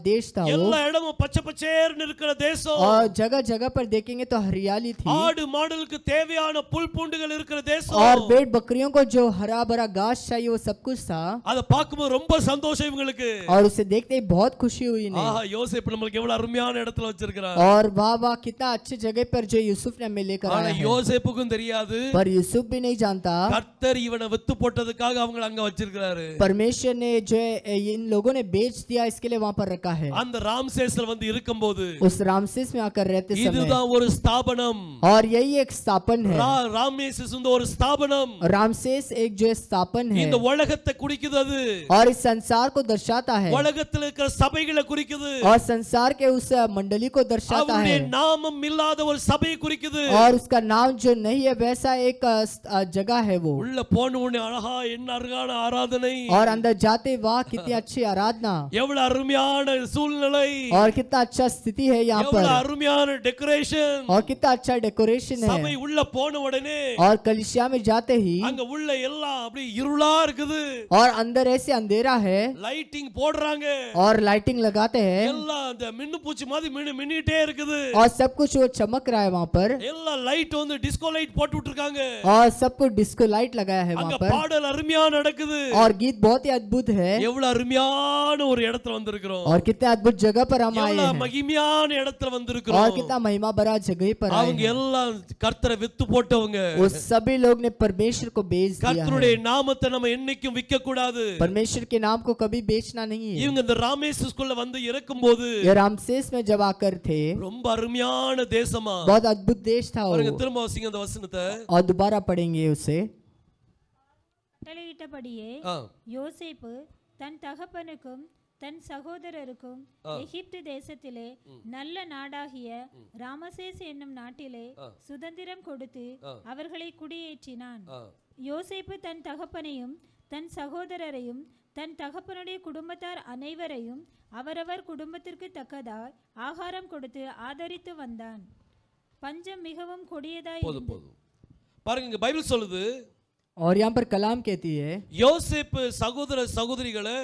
B: देश था वो।
A: எல்லா இடமும் பச்சை பச்சேர்னு இருக்கிற தேசம்,
B: और जगह जगह पर देखेंगे तो हरियाली थी,
A: ஆடு மாடுகளுக்கு தேவையான புல் பூண்டுகள் இருக்கிற தேசம்,
B: और भेड़ बकरियों को जो हरा भरा घास चाहिए वो सब कुछ था।
A: அத பார்க்கும்போது ரொம்ப சந்தோஷம் இவங்களுக்கு.
B: और उसे देखते ही बहुत खुशी हुई इन्हें।
A: ஆஹா யோசேப்பு நம்மளுக்கு எவ்வளவு அருமையான இடத்துல வச்சிருக்கார்.
B: और वाह वाह कितना अच्छे जगह पर जो यूसुफ ने हमें लेकर
A: ஆனா
B: आया है।
A: யோசேப்புக்கும் தெரியாது,
B: पर यूसुफ भी नहीं जानता,
A: கர்த்தர் இவனை வித்து போட்டதுக்காக அவங்களை அங்க வச்சிருக்காரு.
B: परमेश्वर ने जो है इन लोगों ने बेच दिया इसके लिए वहाँ पर रखा है।
A: அந்த ராம்சேஸ்ல வந்து இருக்கும்போது
B: उस रामसेस में आकर रहते समय,
A: இதுதான் ஒரு ஸ்தாபனம்.
B: और यही एक स्थापन है।
A: ராமேசஸ் வந்து ஒரு ஸ்தாபனம்.
B: रामसेस एक जो है स्थापन है,
A: இந்த உலகத்தை குறிக்குது அது.
B: और इस संसार को दर्शाता है,
A: உலகத்துல இருக்கிற சபைகளை குறிக்குது.
B: और संसार के उस मंडली को दर्शाता
A: அவருடைய
B: है,
A: நாமம் இல்லாத ஒரு சபையை குறிக்குது.
B: और उसका नाम जो नहीं है वैसा एक जगह है वो।
A: உள்ள போன உடனே அழகா என்ன அருகான ஆராதனை,
B: और अंदर जाते वाह कितनी अच्छी आराधना,
A: எவ்வளவு அருமையான சூழ்நிலை,
B: और कितना अच्छा स्थिति है यहाँ
A: எவ்வளவு
B: पर,
A: அருமையான டெக்கரேஷன்.
B: और कितना अच्छा डेकोरेशन
A: சபை
B: है।
A: உள்ள போன உடனே
B: और कलिसिया में जाते ही
A: அங்க உள்ள எல்லாம் அப்படி இருளா இருக்குது.
B: और अंदर ऐसे अंधेरा है,
A: லைட்டிங் போடுறாங்க,
B: और लाइटिंग लगाते हैं,
A: எல்லாம் அந்த மின்னு பூச்சி மாதிரி மின்னிட்டே இருக்குது.
B: और सब कुछ वो चमक रहा है वहाँ पर,
A: எல்லா லைட் வந்து டிஸ்கோ லைட் போட்டு விட்டுருக்காங்க.
B: और सब कुछ डिस्को लाइट लगाया है
A: அங்க
B: वहाँ पर,
A: பாடல் அருமையா நடக்குது.
B: और गीत बहुत ही अद्भुत है।
A: எவ்வளவு அருமையான ஒரு இடத்துல வந்திருக்கிறோம்.
B: और कितने अद्भुत जगह पर हम आए
A: எவ்வளவு
B: हैं,
A: மகிமையான இடத்துல
B: और
A: வந்திருக்கிறோம்.
B: कितना महिमा भरा जगह पर आए
A: அவங்க
B: हैं।
A: எல்லாம் கர்த்தரை வித்து போட்டவங்க.
B: वो सभी लोग ने परमेश्वर को बेच दिया
A: கர்த்தருடைய
B: है।
A: நாமத்தை நம்ம என்னைக்கும் விற்க கூடாது.
B: परमेश्वर के नाम को कभी बेचना नहीं है।
A: இவங்க இந்த ராமேஸ்வரஸ்குள்ள வந்து இருக்கும்போது
B: ये रामसेस में जब आकर थे,
A: ரொம்ப அருமையான தேசமா.
B: बहुत अद्भुत देश था वो।
A: பாருங்க திரும்ப வாசிங்க அந்த வசனத்தை.
B: और दोबारा पढ़ेंगे उसे।
C: கட்டளையிட்டபடியே யோசேப்பு தன் தகப்பனுக்கும் தன் சகோதரருக்கும் எகிப்து தேசத்திலே நல்ல நாடாகிய ராமசேஸ் என்னும் நாட்டிலே சுதந்திரம் கொடுத்து அவர்களை குடியேற்றினான். யோசேப்பு தன் தகப்பனையும் தன் சகோதரரையும் தன் தகப்பனுடைய குடும்பத்தார் அனைவரையும் அவரவர் குடும்பத்திற்கு தக்கதாய் ஆகாரம் கொடுத்து ஆதரித்து வந்தான். பஞ்சம் மிகவும் கொடியதாய்
A: போதும் பாருங்க, இங்க பைபிள் சொல்லுது,
B: और यहाँ पर कलाम कहती है,
A: யோசேப்பு சகோதர சகோதரிகளை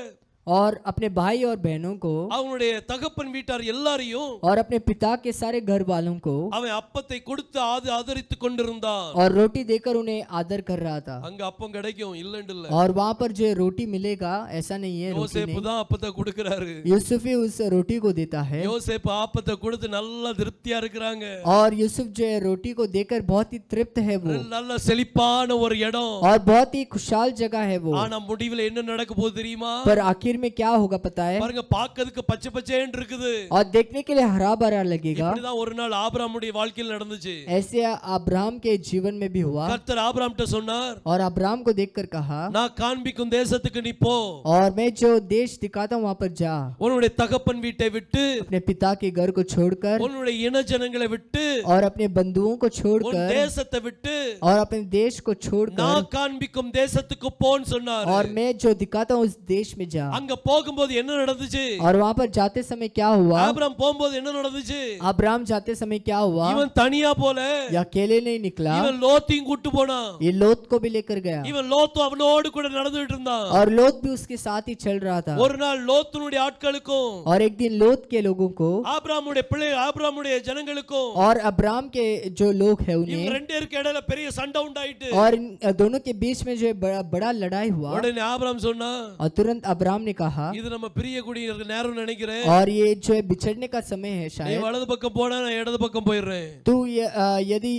B: और अपने भाई और बहनों को,
A: அவனுடைய தகப்பன் வீட்டார் எல்லாரையும்,
B: और अपने पिता के सारे घर वालों को
A: அவன் அப்பத்தை கொடுத்து ஆதரித்து கொண்டிருந்தான்.
B: और रोटी देकर उन्हें आदर कर रहा था।
A: அங்க அப்பம் கிடைக்கும் இல்லன்னு இல்ல,
B: और वहाँ पर जो रोटी मिलेगा ऐसा नहीं है, रोटी
A: யோசேப்பு தான் அப்பத்தை கொடுக்கறாரு.
B: यूसुफ ही उस रोटी को देता है,
A: யோசேப்பு அப்பத்தை கொடுத்து நல்ல திருப்தியா இருக்கிறாங்க.
B: और यूसुफ जो है रोटी को देकर बहुत ही तृप्त है वो,
A: நல்ல செழிப்பான ஒரு இடம்.
B: और बहुत ही खुशहाल जगह है वो।
A: ஆனா முடிவில் என்ன நடக்க போகுது தெரியுமா?
B: पर आखिर आखिर में क्या होगा पता है?
A: பாருங்க பார்க்கிறதுக்கு பச்சை பச்சேன்னு இருக்குது.
B: और देखने के लिए हरा भरा लगेगा.
A: இப்படிதான் ஒரு நாள் ஆபிரகாமுடைய வாழ்க்கையில் நடந்துச்சு.
B: ऐसे अब्राहम के जीवन में भी हुआ.
A: கர்த்தர் ஆபிரகாம்கிட்ட சொன்னார்,
B: और अब्राहम को देखकर कहा,
A: நான் காண்பிக்கும் தேசத்துக்கு நீ போ.
B: और मैं जो देश दिखाता हूँ वहाँ पर जा.
A: உன்னுடைய தகப்பன் வீட்டை விட்டு,
B: अपने पिता के घर को छोड़कर,
A: உன்னுடைய இன ஜனங்களை விட்டு,
B: और अपने बंधुओं को छोड़कर,
A: உன் தேசத்தை விட்டு,
B: और अपने देश को छोड़कर,
A: நான் காண்பிக்கும் தேசத்துக்கு போன்னு சொன்னார்.
B: और मैं जो दिखाता हूँ उस देश में जा.
A: அங்க போகும்போது என்ன நடந்துச்சு?
B: और वहाँ पर जाते समय क्या हुआ?
A: ஆபிரகாம் போகும்போது என்ன நடந்துச்சு?
B: अब्राहम जाते समय क्या हुआ?
A: இவன் தனியா போல,
B: या अकेले नहीं निकला,
A: இவன் லோத்தையும் கூட்டி போனான்.
B: ये लोत को भी लेकर गया.
A: இவன் லோத்து அவனோடு கூட நடந்துட்டு இருந்தான்.
B: और लोत भी उसके साथ ही चल रहा था.
A: ஒரு நாள் லோத்துனுடைய ஆட்களுக்கும்,
B: और एक दिन लोत के लोगों को,
A: ஆபிரகாமுடைய பிள்ளை ஆபிரகாமுடைய ஜனங்களுக்கும்,
B: और अब्राहम के जो लोग हैं
A: இவங்க
B: उन्हें,
A: ரெண்டு பேருக்கு இடையில பெரிய சண்டை உண்டாயிட்டு.
B: और इन दोनों के बीच में जो बड़ा लड़ाई हुआ.
A: உடனே ஆபிரகாம் சொன்னா,
B: और तुरंत अब्राहम ने कहा,
A: இது நம்ம பிரிய கூடிய நேரம் நினைக்கிறேன்.
B: और ये जो है बिछड़ने का समय है
A: நீ
B: शायद.
A: வலது பக்கம் போனா நான் இடது பக்கம் போயிடுறேன்.
B: तू यदि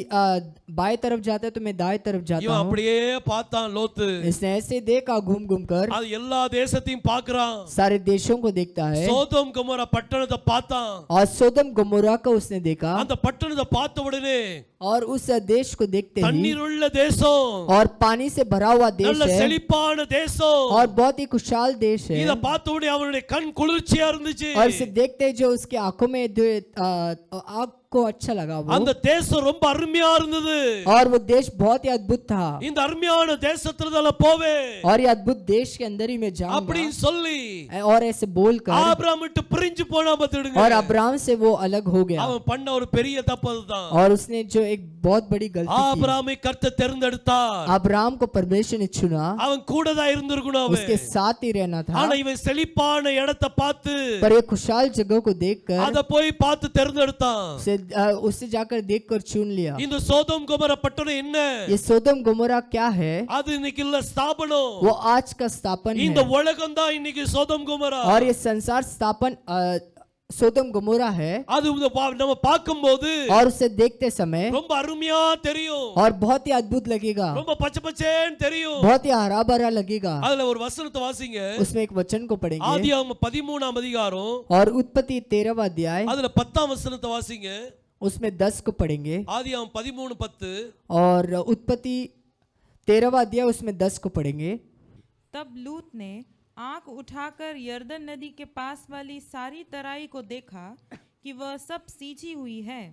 B: बाएं तरफ जाता है तो मैं दाएं तरफ जाता
A: இவன்
B: हूँ.
A: அப்படியே பார்த்தான் லோத்து.
B: इसने ऐसे देखा घूम घूम कर,
A: அது எல்லா தேசத்தையும் பார்க்கறான்.
B: सारे देशों को देखता है.
A: சோதோம் கொமோரா பட்டணத்தை பார்த்தான்.
B: और सोदम गोमोरा को उसने देखा.
A: அந்த பட்டணத்தை பார்த்த உடனே,
B: और उस देश को देखते ही,
A: தண்ணீர் உள்ள தேசம்,
B: और पानी से भरा हुआ देश
A: நல்ல
B: है,
A: செழிப்பான தேசம்,
B: और बहुत ही खुशहाल देश है.
A: இத பார்த்த உடனே அவனுடைய கண் குளிர்ச்சியா இருந்துச்சு.
B: और इसे देखते ही जो उसके आंखों में आग को अच्छा लगा वो.
A: அந்த தேசம் ரொம்ப அருமையா இருந்தது.
B: और वो देश बहुत ही अद्भुत था.
A: இந்த அருமையான தேசத்துல தான் போவே,
B: और ये अद्भुत देश के अंदर ही मैं जाऊंगा.
A: அப்படி சொல்லி,
B: और ऐसे बोलकर,
A: ஆபிரகாம் விட்டு பிரிஞ்சு போனா பாத்துடுங்க.
B: और अब्राहम से वो अलग हो गया.
A: அவன் பண்ண ஒரு பெரிய தப்பு அதுதான்.
B: और उसने जो एक बहुत बड़ी गलती की.
A: ஆபிரகாமை கர்த்தர் தேர்ந்தெடுத்தார்.
B: अब्राहम को परमेश्वर ने चुना.
A: அவன் கூட தான் இருந்திருக்கணும். அவன்
B: उसके साथ ही रहना था.
A: ஆனா இவன் செழிப்பான இடத்தை பார்த்து,
B: पर ये खुशहाल जगह को देखकर,
A: அத போய் பார்த்து தேர்ந்தெடுத்தான்.
B: उससे जाकर देखकर चुन लिया.
A: இந்த சோதோம் கொமோரா பட்டணம் என்ன?
B: ये सोदम गोमोरा क्या है?
A: அது இன்னைக்கு இல்ல ஸ்தாபனம்.
B: वो आज का स्थापन
A: இந்த
B: है.
A: உலகம் தான் இன்னைக்கு சோதோம் கொமோரா.
B: और ये संसार स्थापन सोदम गोमोरा है.
A: அது நம்ம பார்க்கும்போது
B: और उसे देखते समय
A: ரொம்ப அருமையா தெரியும்.
B: और बहुत ही अद्भुत लगेगा.
A: ரொம்ப பச்சை பச்சேன்னு தெரியும்.
B: बहुत ही हरा भरा लगेगा.
A: அதுல ஒரு வசனத்தை வாசிங்க.
B: उसमें एक वचन को पढ़ेंगे.
A: ஆதியாகமம் 13ஆம் அதிகாரம்,
B: और उत्पत्ति 13वां अध्याय,
A: அதுல 10ஆம் வசனத்தை வாசிங்க.
B: उसमें 10 को पढ़ेंगे.
A: ஆதியாகமம் 13:10.
B: और उत्पत्ति 13वां अध्याय उसमें 10 को पढ़ेंगे.
D: तब लूत ने आंख उठाकर यरदन नदी के पास वाली सारी तराई को देखा कि वह सब सींची हुई है.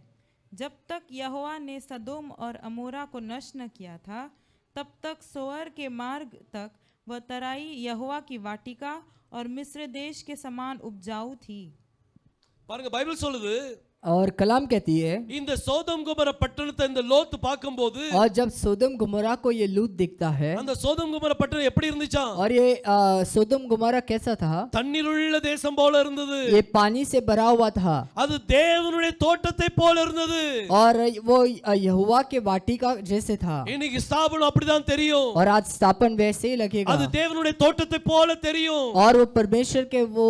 D: जब तक यहोवा ने सदोम और अमोरा को नष्ट न किया था, तब तक सोअर के मार्ग तक वह तराई यहोवा की वाटिका और मिस्र देश के समान उपजाऊ थी.
A: பாருங்க, பைபிள் சொல்லுது,
B: और कलाम कहती है,
A: இந்த சோதோம் கொமோரா பட்டணத்தை இந்த லோத் பார்க்கும்போது,
B: और जब सोदम गोमोरा को ये लूत दिखता है,
A: அந்த சோதோம் கொமோரா பட்டணம் எப்படி இருந்துச்சா?
B: और ये सोदम गोमोरा कैसा था?
A: தண்ணீர் உள்ள தேசம் போல இருந்தது.
B: ये पानी से भरा हुआ था.
A: அது தேவனுடைய தோட்டத்தை போல இருந்தது.
B: और वो यहोवा के वाटिका जैसे था.
A: இன்னைக்கு ஸ்தாபனம் அப்படிதான் தெரியும்.
B: और आज स्थापन वैसे ही लगेगा.
A: அது தேவனுடைய தோட்டத்தை போல தெரியும்.
B: और वो परमेश्वर के वो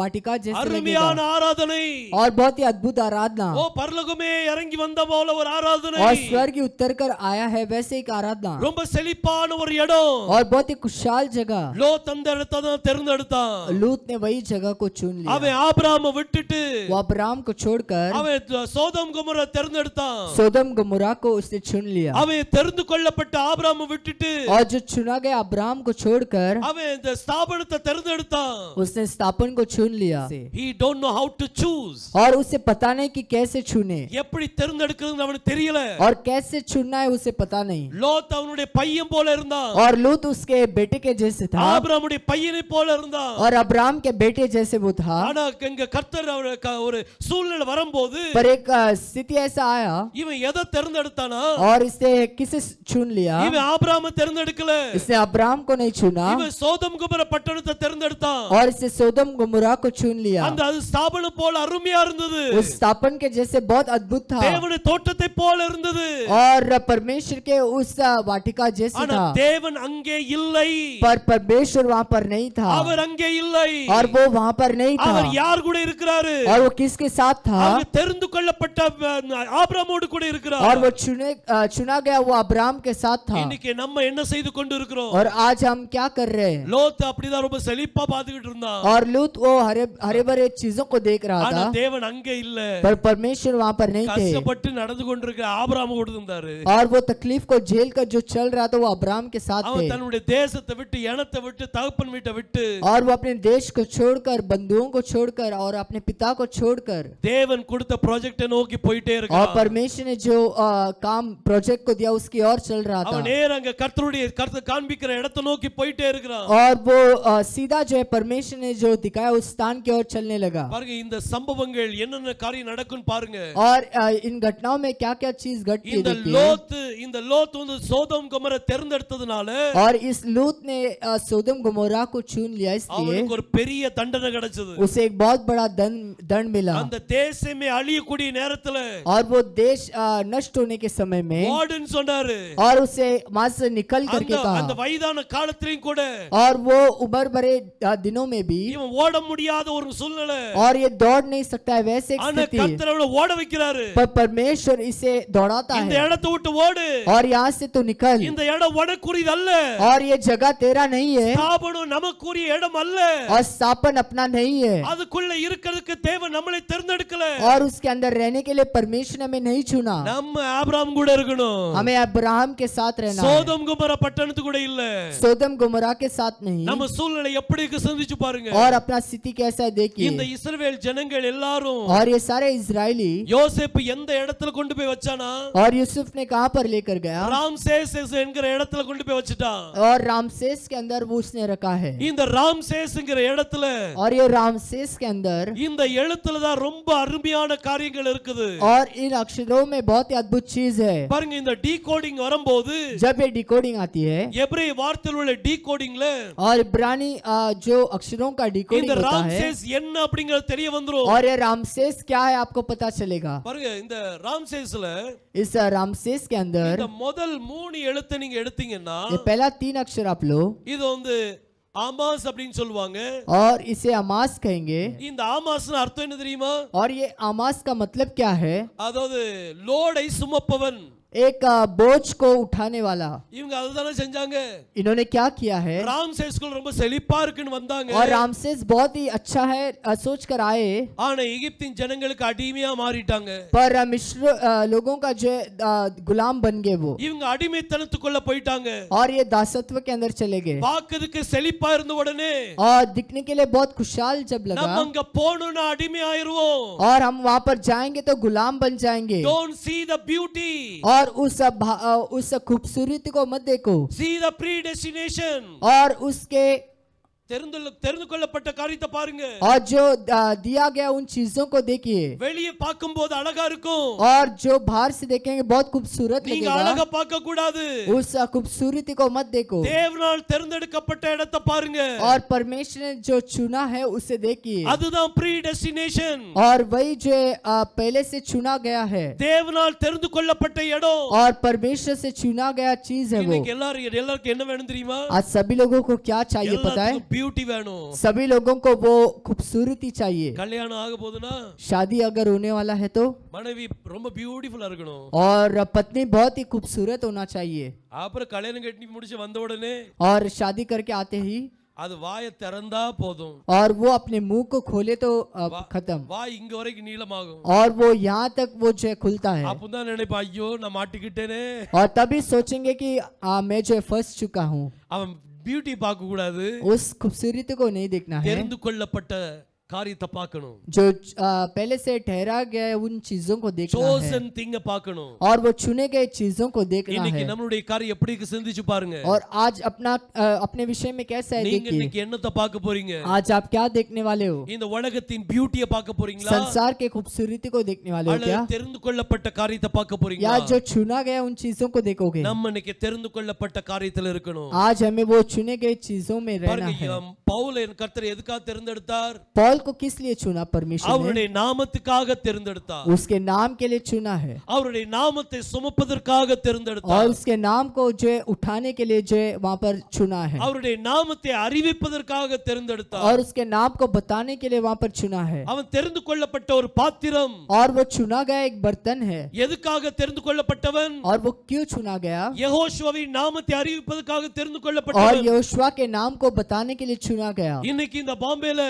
B: वाटिका जैसे
A: அருமையான
B: लगेगा.
A: ஆராதனை.
B: और बहुत ही अद्भुत आराधना.
A: ஓ பரலோகமே இறங்கி வந்த போல ஒரு ஆராதனை.
B: और स्वर्ग उतर कर आया है वैसे एक आराधना.
A: ரொம்ப செழிப்பான ஒரு இடம்.
B: और बहुत ही खुशहाल जगह.
A: லோத் அந்த இடத்தை தான் தேர்ந்தெடுத்தான்.
B: लूत ने वही जगह को चुन लिया.
A: அவன் ஆபிரகாமை விட்டுட்டு
B: वो अब्राम को छोड़कर
A: அவன் சோதோம் கொமோரா தேர்ந்தெடுத்தான்.
B: सोदम गोमोरा को उसने चुन लिया.
A: அவன் தெரிந்து கொள்ளப்பட்ட ஆபிரகாமை விட்டுட்டு
B: और जो चुना गया अब्राम को छोड़कर
A: அவன் இந்த ஸ்தாபனத்தை தேர்ந்தெடுத்தான்.
B: उसने स्थापन को चुन लिया.
A: He don't know how to choose.
B: और उसे पता नहीं कि कैसे चुने.
A: எப்படி தேர்ந்தெடுக்கிறதுன்னு அவனுக்கு தெரியல.
B: और कैसे चुनना है उसे पता नहीं.
A: லோத் அவனுடைய பையன் போல இருந்தான்.
B: और लूत उसके बेटे के जैसे था.
A: ஆபிரகாமுடைய பையனை போல இருந்தான்.
B: और अब्राम के बेटे जैसे वो था.
A: ஆனா இங்க கர்த்தர் ஒரு சூழ்நிலை வரும்போது
B: पर एक स्थिति ऐसा आया.
A: இவன் எதை தேர்ந்தெடுத்தானா?
B: और इसने किसे चुन लिया?
A: இவன் ஆபிரகாமை தேர்ந்தெடுக்கல.
B: इसने अब्राम को नहीं चुना.
A: இவன் சோதோம் கொமோரா பட்டணத்தை தேர்ந்தெடுத்தான்.
B: और इसने सोदम गोमोरा को चुन लिया.
A: அந்த அது ஸ்தாபனம் போல அருமையா இருந்தது.
B: उस स्थापन के जैसे बहुत अद्भुत था
A: தேவனுடைய தோட்டத்தை போல இருந்தது.
B: और परमेश्वर के उस वाटिका जैसे
A: ஆனா
B: था,
A: தேவன் அங்கே இல்லை.
B: पर परमेश्वर वहाँ पर नहीं था
A: அவர் அங்கே இல்லை.
B: और वो वहाँ पर नहीं था।
A: அவர் யார் கூட இருக்கிறாரு?
B: और वो किसके साथ था?
A: அவர் தெரிந்து கொள்ளப்பட்ட ஆபிரகாமோடு கூட இருக்கிறார்.
B: और वो चुना गया वो अब्राहम के साथ था।
A: இன்னைக்கு நம்ம என்ன செய்து கொண்டு இருக்கிறோம்?
B: और आज हम क्या कर रहे हैं?
A: லோத் அப்படிதான் ரொம்ப செழிப்பா பாத்துக்கிட்டு இருந்தான்.
B: और लूत वो हरे भरे चीजों को देख रहा
A: ஆனா
B: था,
A: தேவன் அங்கே இல்ல.
B: पर परमेश्वर वहाँ पर नहीं थे।
A: கஷ்டப்பட்டு நடந்து கொண்டிருக்கிற ஆபிரகாம் கூட இருந்தாரு.
B: और वो तकलीफ को झेल कर जो चल रहा था वो अब्राहम के साथ थे।
A: அவன் தன்னுடைய தேசத்தை விட்டு, இனத்தை விட்டு, தகப்பன் வீட்டை விட்டு,
B: और वो अपने देश को छोड़कर, बंधुओं को छोड़कर और अपने पिता को छोड़कर
A: தேவன் கொடுத்த ப்ராஜெக்ட்டை நோக்கி போயிட்டே
B: और
A: இருக்கான்.
B: परमेश्वर ने जो काम प्रोजेक्ट को दिया उसकी ओर चल रहा था।
A: அவன் நேரா அங்க கர்த்தர் காண்பிக்கிற இடத்தை நோக்கி போயிட்டே இருக்கிறான்.
B: और वो सीधा जो है परमेश्वर ने जो दिखाया उस स्थान की ओर चलने लगा।
A: பாருங்க இந்த சம்பவங்கள் என்னென்ன காரியம் நடக்கும்னு பாருங்க.
B: और इन घटनाओं में क्या-क्या चीज घटती है
A: இந்த லோத் வந்து சோதோம் கொமோரா தேர்ந்தெடுத்ததனால
B: और इस लूत ने सोदम गोमोरा को चुन लिया, इसलिए
A: அவனுக்கு ஒரு பெரிய தண்டனை கிடைச்சது.
B: उसे एक बहुत बड़ा दंड मिला।
A: அந்த தேசமே அழியக்கூடிய நேரத்துல
B: और वो देश नष्ट होने के समय में
A: வார்டன் சொன்னாரு,
B: और उसे वहां से निकल करके
A: அந்த
B: कहा,
A: வயதான காலத்திலும் கூட
B: और वो उम्र भरे दिनों में भी
A: இவன் ஓட முடியாத ஒரு சூழ்நிலை.
B: और ये दौड़ नहीं सकता है वैसे एक
A: ஆனா
B: स्थिति,
A: கர்த்தர் அவனை ஓட வைக்கிறாரு.
B: पर परमेश्वर इसे दौड़ाता
A: இந்த
B: है
A: இடத்தை விட்டு ஓடு.
B: और यहाँ से तू निकल,
A: இந்த இடம் உனக்குரியது அல்ல.
B: और ये जगह तेरा नहीं है
A: ஸ்தாபனம் நமக்குரிய இடம் அல்ல.
B: और स्थापन अपना नहीं है,
A: அதுக்குள்ள இருக்கிறதுக்கு தேவன் நம்மளை தேர்ந்தெடுக்கல.
B: और उसके अंदर रहने के लिए परमेश्वर ने हमें नहीं चुना।
A: நம்ம ஆபிரகாம் கூட இருக்கணும்.
B: हमें अब्राहम के साथ रहना है,
A: சோதோம் கொமோரா பட்டணத்து கூட இல்ல.
B: सोदम गोमोरा के साथ नहीं।
A: நம்ம சூழ்நிலை எப்படி இருக்கு சிந்திச்சு பாருங்க.
B: और अपना स्थिति कैसा है देखिए।
A: இந்த இஸ்ரவேல் ஜனங்கள் எல்லாரும்
B: और ये सारे इजरायली,
A: யோசேப்பு எந்த இடத்துல கொண்டு போய் வச்சானா?
B: और यूसुफ ने कहां पर लेकर गया?
A: ராம்சேஸ் என்கிற இடத்துல கொண்டு போய் வச்சிட்டான்.
B: और रामसेस के अंदर वो उसने रखा है।
A: இந்த ராம்சேஸ்ங்கிற இடத்துல,
B: और ये रामसेस के अंदर,
A: இந்த எழுத்துல தான் ரொம்ப அருமையான காரியங்கள் இருக்குது.
B: और इन अक्षरों में बहुत ही अद्भुत चीज है।
A: பாருங்க இந்த டீகோடிங் வரும்போது,
B: जब ये डिकोडिंग आती है,
A: எபிரேய வார்த்தையில் உள்ள டீகோடிங்ல
B: और इब्रानी जो अक्षरों का डिकोडिंग
A: இந்த
B: होता है,
A: ராம்சேஸ் என்ன அப்படிங்கிறது தெரிய வந்துரும்.
B: और ये रामसेस क्या है आपको पता चलेगा।
A: பாருங்க இந்த ராம்சேஸ்ல
B: इस रामसेस के अंदर
A: இந்த முதல் 3 எழுத்தை நீங்க எடுத்தீங்கன்னா,
B: ये पहला 3 अक्षर आप लो,
A: இது வந்து ஆமாஸ் அப்படின்னு சொல்லுவாங்க.
B: और इसे अमास कहेंगे।
A: இந்த ஆமாஸ்னா அர்த்தம் என்ன தெரியுமா?
B: और ये अमास का मतलब क्या है?
A: அதாவது லோடை சுமப்பவன்.
B: एक बोझ को उठाने वाला।
A: இவங்க அதுதானே செஞ்சாங்க.
B: इन्होंने क्या किया है?
A: ராம்சேஸ்குள்ள ரொம்ப செழிப்பா இருக்குன்னு வந்தாங்க.
B: और रामसेस बहुत ही अच्छा है सोच कर आए,
A: ஆனா எகிப்தின் ஜனங்களுக்கு அடிமையா மாறிட்டாங்க.
B: पर मिस्र लोगों का जो गुलाम बन गए वो,
A: இவங்க அடிமைத்தனத்துக்குள்ள போயிட்டாங்க.
B: और ये दासत्व के अंदर चले गए।
A: பாக்குறதுக்கு செழிப்பா இருந்த உடனே
B: और दिखने के लिए बहुत खुशहाल जब लगा,
A: நம்ம அங்க போணும்னா அடிமை ஆயிருவோம்.
B: और हम वहां पर जाएंगे तो गुलाम बन जाएंगे।
A: Don't see the beauty.
B: और उस खूबसूरती को मत देखो,
A: See the predestination.
B: और उसके
A: தெரிந்து கொள்ளப்பட்ட காரியத்தை பாருங்க.
B: और जो दिया गया उन चीजों को देखिए।
A: வெளியே பார்க்கும்போது அழகா இருக்கும்.
B: और जो बाहर से देखेंगे बहुत खूबसूरत
A: நீங்க
B: लगेगा,
A: அழகா பார்க்க கூடாது.
B: उस खूबसूरती को मत देखो।
A: தேவனால் தேர்ந்தெடுக்கப்பட்ட இடத்தை பாருங்க.
B: और परमेश्वर ने जो चुना है उसे देखिए।
A: அதுதான் predestination.
B: और वही जो पहले से चुना गया है,
A: தேவனால் தெரிந்து கொள்ளப்பட்ட இடம்.
B: और परमेश्वर से चुना गया चीज है वो।
A: இன்னைக்கு எல்லாருக்கும் என்ன வேணும் தெரியுமா?
B: आज सभी लोगों को क्या चाहिए पता है?
A: பியூட்டி வேணும்.
B: सभी लोगों को वो खूबसूरती चाहिए।
A: கல்யாணம் ஆக போகுதுனா
B: शादी अगर होने वाला है तो,
A: மனைவி ரொம்ப பியூட்டிஃபுல்லா இருக்கணும்.
B: और पत्नी बहुत ही खूबसूरत होना चाहिए।
A: அப்புறம் கல்யாணம் கட்டி முடிச்சு வந்த உடனே
B: और शादी करके आते ही
A: அது வாயை திறந்தா போதும்.
B: और वो अपने मुंह को खोले तो खत्म,
A: வாய் இங்க வரைக்கும் நீளமாகும்.
B: और वो यहाँ तक वो जो खुलता है।
A: அப்பதான் நினைப்பா, ஐயோ நான் மாட்டிக்கிட்டேனே.
B: और तभी सोचेंगे कि मैं जो फंस चुका हूँ।
A: அவன் பியூட்டி பார்க்க கூடாது,
B: उस खूबसूरती को नहीं देखना है,
A: தெரிந்து கொள்ளப்பட்ட காரியத்தை பார்க்கணும்.
B: जो पहले से ठहरा गया है उन चीजों को देखना है,
A: chosen thing பார்க்கணும்.
B: और वो चुने गए चीजों को देखना
A: இன்னைக்கு
B: है।
A: நம்மளுடைய காரியம் எப்படி இருக்கு சிந்திச்சு பாருங்க.
B: और आज अपने विषय में कैसा है
A: நீங்க
B: देखिए।
A: இன்னைக்கு என்னத்தை பார்க்க போறீங்க?
B: आज आप क्या देखने वाले हो?
A: இந்த உலகத்தின் பியூட்டியை பார்க்க போறீங்களா?
B: संसार के खूबसूरती को देखने वाले हो
A: அல்லது
B: क्या?
A: தெரிந்து கொள்ளப்பட்ட காரியத்தை பார்க்க
B: या
A: போறீங்களா?
B: जो चुना गया उन चीजों को देखोगे?
A: நம்ம இன்னைக்கு தெரிந்து கொள்ளப்பட்ட காரியத்துல இருக்கணும்.
B: आज हमें वो चुने गए चीजों में रहना
A: பாருங்க
B: है।
A: பவுல் கர்த்தர் எதுக்காக தேர்ந்தெடுத்தார்?
B: पौल शाऊल को किस लिए चुना परमेश्वर ने?
A: அவருடைய நாமத்துக்காக தெரிந்தெடுத்தார்.
B: उसके नाम के लिए चुना है
A: அவருடைய நாமத்தை சுமப்பதற்காக தெரிந்தெடுத்தார்.
B: और उसके नाम को जो है उठाने के लिए जो है वहाँ पर चुना है
A: அவருடைய நாமத்தை அறிவிப்பதற்காக தெரிந்தெடுத்தார்.
B: और उसके नाम को बताने के लिए वहाँ पर चुना है
A: அவன் தெரிந்து கொள்ளப்பட்ட ஒரு பாத்திரம்.
B: और वो चुना गया एक बर्तन है
A: எதுக்காக தெரிந்து கொள்ளப்பட்டவன்?
B: और वो क्यों चुना गया?
A: யெகோஷுவின் நாமத்தை அறிவிப்பதற்காக தெரிந்து
B: और
A: கொள்ளப்பட்டவன்.
B: यहोशुआ के नाम को बताने के लिए चुना गया।
A: இன்னைக்கு இந்த பாம்பேல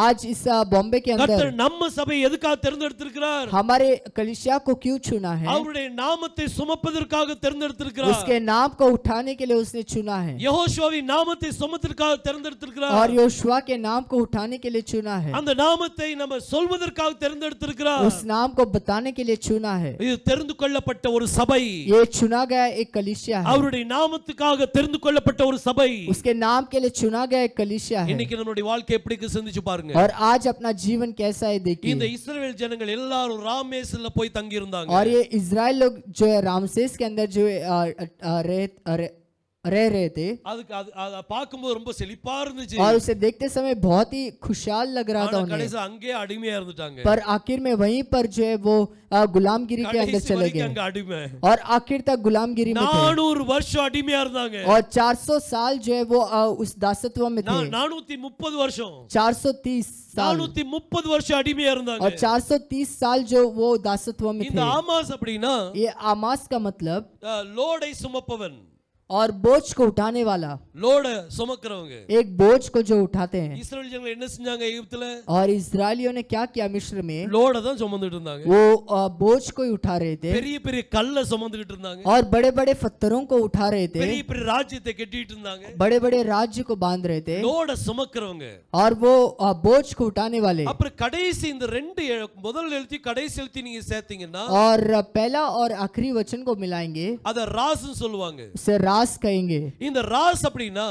B: आज इस बॉम्बे के
A: கர்த்தர்
B: अंदर
A: நம்ம சபையை எதுக்காக தெரிந்தெடுத்திருக்கிறார்?
B: हमारे कलीसिया को क्यों चुना है?
A: அவருடைய நாமத்தை சுமப்பதற்காக தெரிந்தெடுத்திருக்கிறார்.
B: उसके नाम को उठाने के लिए उसने चुना है
A: யெகோஷுவின் நாமத்தை சுமப்பதற்காக தெரிந்தெடுத்திருக்கிறார்.
B: और यहोशुआ के नाम को उठाने के लिए चुना है।
A: அந்த நாமத்தை நம்ம சொல்வதற்காக தெரிந்தெடுத்திருக்கிறார்.
B: उस नाम को बताने के लिए चुना है।
A: இது தெரிந்து கொள்ளப்பட்ட ஒரு சபை.
B: ये चुना गया एक कलीसिया है।
A: அவருடைய நாமத்துக்காக தெரிந்து கொள்ளப்பட்ட ஒரு சபை.
B: उसके नाम के लिए चुना गया एक कलीसिया है।
A: இன்னைக்கு நம்மளுடைய வாழ்க்கை எப்படி இருக்கு சிந்திச்சு பாருங்க.
B: और आज अपना जीवन कैसा है देखिए।
A: இந்த இஸ்ரவேல் ஜனங்கள் எல்லாரும் ராமேஸ்ல போய் தங்கி இருந்தாங்க.
B: और ये इजराइल लोग जो है रामसेस के अंदर जो रह रहे थे
A: அதுக்கு அது பாக்கும்போது ரொம்ப செழிப்பா இருந்துச்சு.
B: और उसे देखते समय बहुत ही खुशहाल लग रहा था
A: ஆனா
B: उन्हें।
A: கடைசில அங்கே அடிமையா இருந்துட்டாங்க.
B: पर आखिर में वहीं पर जो है वो गुलामगिरी के अंदर
A: கடைசி
B: चले
A: வரைக்கும்
B: गए
A: அங்க அடிமை.
B: और आखिर तक गुलामगिरी में थे
A: 400 வருஷம் அடிமையா இருந்தாங்க.
B: और 400 साल जो है वो उस दासत्व में थे।
A: 430 வருஷம்
B: 430 साल
A: 430 வருஷம் அடிமையா இருந்தாங்க.
B: और 430 साल जो वो दासत्व में
A: இந்த
B: थे।
A: ஆமாஸ் அப்படினா
B: ये आमास का मतलब
A: லோடை சுமப்பவன்,
B: और बोझ को उठाने वाला,
A: லோட சுமக்கிறவங்க.
B: एक बोझ को जो उठाते हैं।
A: இஸ்ரவேல் ஜனங்கள் என்ன செஞ்சாங்க எகிப்துல?
B: और इस्राएलियों ने क्या किया मिस्र में?
A: லோட தான் சுமந்துட்டு இருந்தாங்க.
B: वो बोझ को ही उठा रहे थे
A: பெரிய பெரிய கல்ல சுமந்துட்டு இருந்தாங்க.
B: और बड़े बड़े पत्थरों को उठा रहे थे,
A: பெரிய பெரிய ராஜ்யத்தை கட்டிட்டு இருந்தாங்க.
B: बड़े बड़े राज्य को बांध रहे थे
A: லோட சுமக்கிறவங்க.
B: और वो बोझ को उठाने वाले।
A: அப்புறம் கடைசி இந்த ரெண்டு முதல் எழுத்தி கடைசி எழுத்தி நீங்க சேர்த்தீங்கன்னா
B: और पहला और आखिरी वचन को मिलाएंगे,
A: அத ராஸ்னு சொல்லுவாங்க.
B: उसे रास कहेंगे।
A: இந்த ராஸ் அப்படினா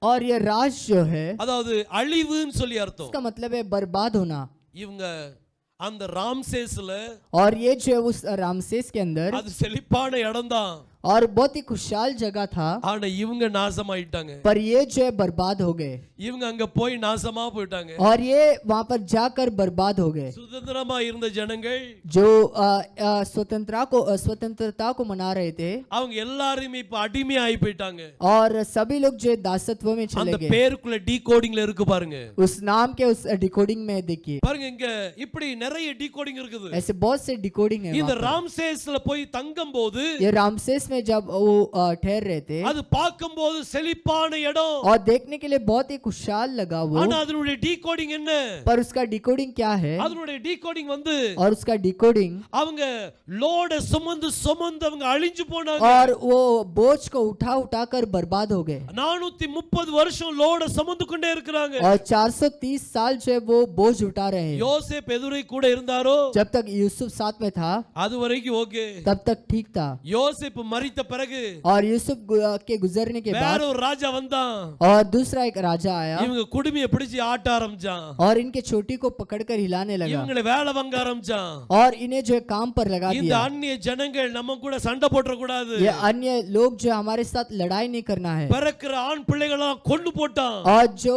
B: और ये रास जो है
A: அதாவது அழிவுன்னு சொல்லி அர்த்தம்.
B: इसका मतलब है बर्बाद होना।
A: இவங்க அந்த ராம்சேஸ்ல
B: और ये जो है उस रामसेस के अंदर
A: அது செழிப்பான இடம்தான்.
B: और बहुत ही खुशहाल जगह था,
A: ஆனா இவங்க நாசமாயிட்டாங்க.
B: पर ये जो है बर्बाद हो गए
A: இவங்க அங்க போய் நாசமா போயிட்டாங்க.
B: और ये वहां पर जाकर बर्बाद हो गए।
A: சுதந்திரமா இருந்த ஜனங்கள்
B: जो स्वतंत्रता को मना रहे थे
A: அவங்க எல்லாரும் இப்ப அடிமையா ஆகி போயிட்டாங்க.
B: और सभी लोग जो दासत्व में चले
A: அந்த
B: गए।
A: பேருக்குள்ள டீகோடிங்ல இருக்கு பாருங்க.
B: उस नाम के उस डिकोडिंग में देखिए,
A: பாருங்க இங்க இப்படி நிறைய டீகோடிங் இருக்குது.
B: ऐसे बहुत से डिकोडिंग है
A: இந்த
B: वहाँ पर।
A: ராம்சேஸ்ல போய் தங்கும்போது
B: ये रामसेस में जब वो ठहर रहे थे
A: அது பார்க்கும்போது செழிப்பான இடம்.
B: और देखने के लिए बहुत ही खुशहाल लगा वो,
A: ஆனா அதனுடைய டீகோடிங் என்ன?
B: पर उसका डिकोडिंग क्या है?
A: அதனுடைய டீகோடிங் வந்து
B: और उसका डिकोडिंग
A: அவங்க லோட சுமந்து சுமந்து அவங்க அழிஞ்சு போனாங்க.
B: और वो बोझ को उठा उठा कर बर्बाद हो गए
A: 430 வருஷம் லோட சுமந்து கொண்டே இருக்கிறாங்க.
B: और 430 साल जो है वो बोझ उठा रहे हैं।
A: யோசேப் எதுரை கூட இருந்தாரோ
B: जब तक यूसुफ साथ में था
A: அது வரைக்கும் ஓகே.
B: तब तक ठीक था,
A: யோசேப் மரித்த பிறகு
B: और यूसुफ के गुजरने के
A: வேற
B: बाद
A: ஒரு ராஜா வந்தான்.
B: और दूसरा एक राजा आया
A: இவங்க குடுமியை பிடிச்சு ஆட்ட ஆரம்பிச்சான்.
B: और इनके चोटी को पकड़कर हिलाने लगा
A: இவங்களை வேலை வாங்க ஆரம்பிச்சான்.
B: और इन्हें जो है काम पर लगा
A: இந்த
B: दिया।
A: அந்நிய ஜனங்கள் நம்ம கூட சண்டை போட்டுற கூடாது.
B: ये अन्य लोग जो हमारे साथ लड़ाई नहीं करना है।
A: பிறக்கிற ஆண் பிள்ளைகளெல்லாம் கொண்டு போட்டான்.
B: और जो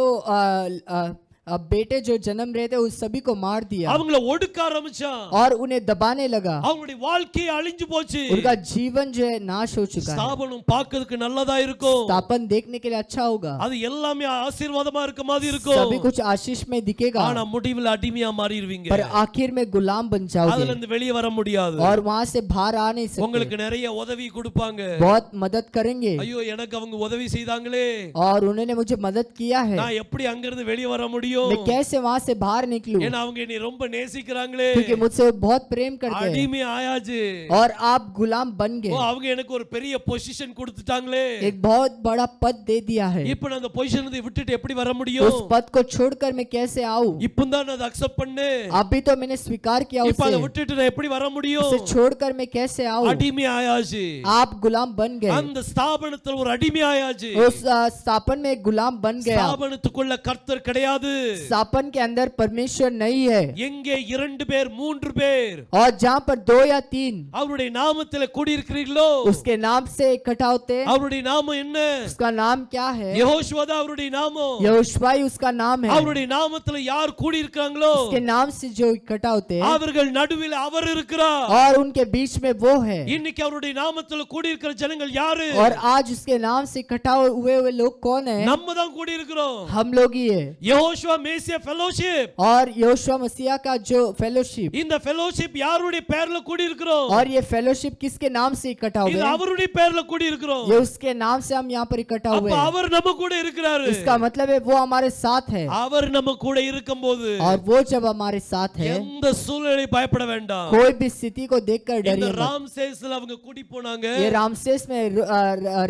B: बेटे जो जन्म रहे थे उस सभी को मार दिया
A: அவங்கள ஒடுக்க ஆரம்பிச்சான்.
B: और उन्हें दबाने लगा।
A: அவங்களுடைய வாழ்க்கையே அழிஞ்சு போச்சு.
B: उनका जीवन जो है नाश हो चुका है।
A: ஸ்தாபனம் பார்க்கிறதுக்கு நல்லதா இருக்கும்.
B: स्थापन देखने के लिए अच्छा होगा,
A: அது எல்லாமே ஆசீர்வாதமா இருக்க மாதிரி இருக்கும்.
B: सभी कुछ आशीष में दिखेगा,
A: ஆனா முடிவில் அடிமையா மாறிடுவீங்க.
B: पर आखिर में गुलाम बन
A: அதுல
B: जाओगे
A: இருந்து வெளியே வர முடியாது.
B: और वहां से बाहर आ नहीं सकते।
A: உங்களுக்கு நிறைய உதவி கொடுப்பாங்க.
B: बहुत मदद करेंगे
A: ஐயோ எனக்கு அவங்க உதவி செய்தாங்களே,
B: और उन्होंने मुझे मदद किया है,
A: நான் எப்படி அங்க இருந்து வெளியே வர முடியும்?
B: मैं कैसे वहां से बाहर निकलूं,
A: ஏன்னா அவங்க என்னை ரொம்ப நேசிக்கிறாங்களே.
B: क्योंकि मुझसे वो बहुत प्रेम करते हैं।
A: அடிமை ஆயாச்சு.
B: और आप गुलाम बन
A: ஓ
B: गए,
A: அவங்க எனக்கு ஒரு பெரிய பொசிஷன் கொடுத்துட்டாங்களே.
B: एक बहुत बड़ा पद दे दिया है।
A: இப்போ நான் அந்த பொசிஷன் விட்டுட்டு எப்படி வர முடியும்?
B: उस पद को छोड़कर मैं कैसे आऊं?
A: இப்போ தான் நான் அதை அக்செப்ட் பண்ணேன்.
B: अभी तो मैंने स्वीकार किया
A: இப்போ அதை
B: उसे,
A: விட்டுட்டு நான் எப்படி வர முடியும்?
B: उसे छोड़कर मैं कैसे आऊं?
A: அடிமை ஆயாச்சு.
B: आप गुलाम बन गए,
A: அந்த ஸ்தாபனத்துல ஒரு அடிமை ஆயாச்சு.
B: उस स्थापन में एक गुलाम बन गया।
A: ஸ்தாபனத்துக்குள்ள கர்த்தர் கிடையாது.
B: स्थापन के अंदर परमेश्वर नहीं है,
A: எங்கே 2 பேர் 3 பேர்
B: और जहाँ पर 2 या 3
A: அவருடைய நாமத்திலே கூடியிருக்கிறீர்களோ,
B: उसके नाम से इकट्ठा होते हैं,
A: அவருடைய நாமம் என்ன?
B: उसका नाम क्या है?
A: யெகோவா தான் அவருடைய நாமம்.
B: यहोशुआई उसका नाम है।
A: அவருடைய நாமத்திலே யார் கூடியிருக்காங்களோ
B: उसके नाम से जो इकट्ठा होते हैं
A: அவர்கள் நடுவில் அவர் இருக்கிறார்.
B: और उनके बीच में वो है।
A: இன்னைக்கு அவருடைய நாமத்திலே கூடியிருக்கிற ஜனங்கள் யாரு?
B: और आज उसके नाम से इकट्ठा हुए हुए लोग कौन है?
A: நம்ம தான் கூடியிருக்கிறோம்.
B: हम लोग ही है।
A: யெகோவா மேசியா ஃபெலோஷிப்,
B: और यहोशुआ मसीहा का जो फेलोशिप,
A: இந்த ஃபெலோஷிப் யாருடைய பெயர்ல கூடியிருக்கிறோம்?
B: और ये फेलोशिप किसके नाम से इकट्ठा हुए
A: இது
B: हैं?
A: அவருடைய பெயர்ல கூடியிருக்கிறோம்.
B: ये उसके नाम से हम यहाँ पर इकट्ठा हुए
A: அப்ப
B: हैं।
A: அவர் நம்ம கூட இருக்கிறாரு.
B: इसका मतलब है वो हमारे साथ है,
A: அவர் நம்ம கூட இருக்கும்போது
B: और वो जब हमारे साथ है
A: எந்த சூழ்நிலை பயப்பட வேண்டாம்.
B: कोई भी स्थिति को देखकर
A: இந்த
B: डरिए मत।
A: ராம்சேஸ்ல அவங்க கூடி போனாங்க,
B: ये रामसेस में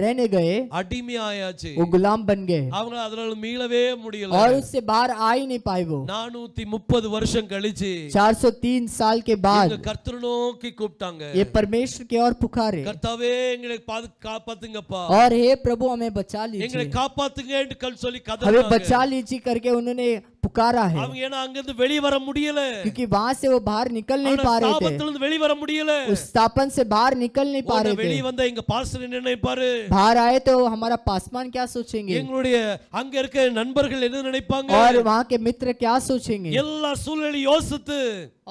B: रहने गए,
A: அடிமை ஆயாச்சு.
B: वो गुलाम बन गए
A: அவங்க அதனால மீளவே முடியல.
B: और उससे बाहर आ ही नहीं पाए। वो
A: 430 வருஷம் கழிச்சு
B: 403 साल के बाद
A: இவங்க கர்த்தரை நோக்கி கூப்பிட்டாங்க.
B: ये परमेश्वर की ओर पुकारे,
A: கர்த்தாவே எங்களை காப்பாத்துங்கப்பா,
B: और हे प्रभु हमें बचा
A: எங்களை
B: लीजिए,
A: காப்பாத்துங்கன்னு சொல்லி
B: हमें
A: கதறாங்க.
B: बचा लीजिए करके उन्होंने पुकारा है,
A: அவங்க ஏன்னா அங்கிருந்து வெளிய வர முடியல,
B: क्योंकि वहां से वो बाहर निकल नहीं पा रहे थे,
A: ஸ்தாபனத்திலிருந்து வெளிய வர முடியல.
B: उस स्थापन से बाहर निकल नहीं पा रहे
A: வெளிய
B: थे।
A: வந்த எங்க பாஸ்டர் என்ன நினைப்பாரு?
B: बाहर आए तो हमारा पासवान क्या सोचेंगे,
A: எங்களுடைய அங்க இருக்க நண்பர்கள் என்ன நினைப்பாங்க?
B: और वहाँ के मित्र क्या सोचेंगे,
A: எல்லா சூழ்நிலையும் யோசித்து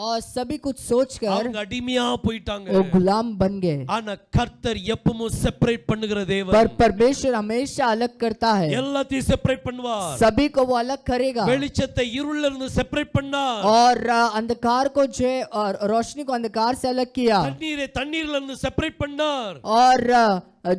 B: और सभी कुछ सोचकर
A: அவங்க அடிமையா போயிட்டாங்க.
B: वो गुलाम बन गए।
A: ஆனா கர்த்தர் எப்பவும் செப்பரேட் பண்ணுகிற
B: पर
A: தேவன்,
B: परमेश्वर हमेशा अलग करता है,
A: எல்லாத்தையும் செப்பரேட் பண்ணுவார்.
B: सभी को वो अलग करेगा,
A: வெளிச்சத்தை இருள்ல இருந்து செப்பரேட் பண்ணார்.
B: और अंधकार को जो है और रोशनी को अंधकार से अलग किया,
A: தண்ணீரை தண்ணீர்ல இருந்து செப்பரேட் பண்ணார்.
B: और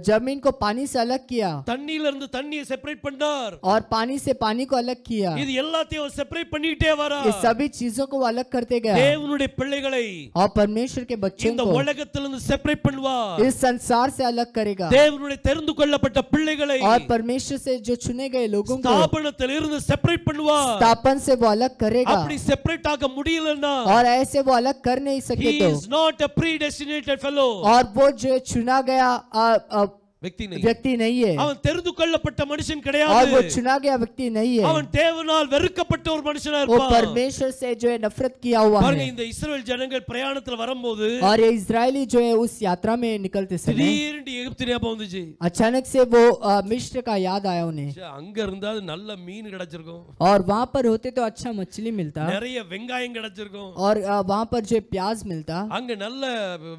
B: जमीन को पानी से अलग किया,
A: தண்ணீர்ல இருந்து தண்ணியை செப்பரேட் பண்ணார்.
B: और पानी से पानी को अलग किया।
A: இது எல்லாத்தையும் செப்பரேட் பண்ணிட்டே வரா.
B: ये सभी चीजों को वो अलग करते गया,
A: தேவனுடைய பிள்ளைகளை
B: और परमेश्वर के बच्चों
A: இந்த
B: को
A: உலகத்திலிருந்து செப்பரேட் பண்ணுவார்.
B: इस संसार से अलग करेगा,
A: தேவனுடைய தெரிந்து கொள்ளப்பட்ட பிள்ளைகளை
B: और परमेश्वर से जो चुने गए लोगों को
A: ஸ்தாபனத்தில் இருந்து செப்பரேட் பண்ணுவார்.
B: स्थापन से वो अलग करेगा,
A: அப்படி செப்பரேட் ஆக முடியலன்னா
B: और ऐसे वो अलग कर नहीं
A: he
B: सके तो,
A: is not a predestinated fellow.
B: और वो जो चुना गया व्यक्ति नहीं है,
A: அவன் தெரிந்து கொள்ளப்பட்ட மனுஷன்
B: और
A: கிடையாது.
B: वो चुना गया व्यक्ति नहीं है,
A: அவன் தேவனால் வெறுக்கப்பட்ட ஒரு மனுஷனா
B: वो
A: இருப்பான்.
B: परमेश्वर से जो है नफरत किया हुआ
A: பாருங்க,
B: है।
A: இந்த இஸ்ரவேல் ஜனங்கள் பிரயாணத்துல வரும்போது
B: और ये इजरायली जो है उस यात्रा में निकलते समय
A: திடீர்னு எகிப்து ஞாபகம் வந்துச்சு.
B: अचानक से वो मिस्र का याद आया उन्हें,
A: ச்சே, அங்க இருந்தா நல்ல மீன் கிடைச்சிருக்கும்,
B: और वहाँ पर होते तो अच्छा मछली मिलता,
A: நிறைய வெங்காயம் கிடைச்சிருக்கும்,
B: और वहाँ पर जो है प्याज मिलता,
A: அங்க நல்ல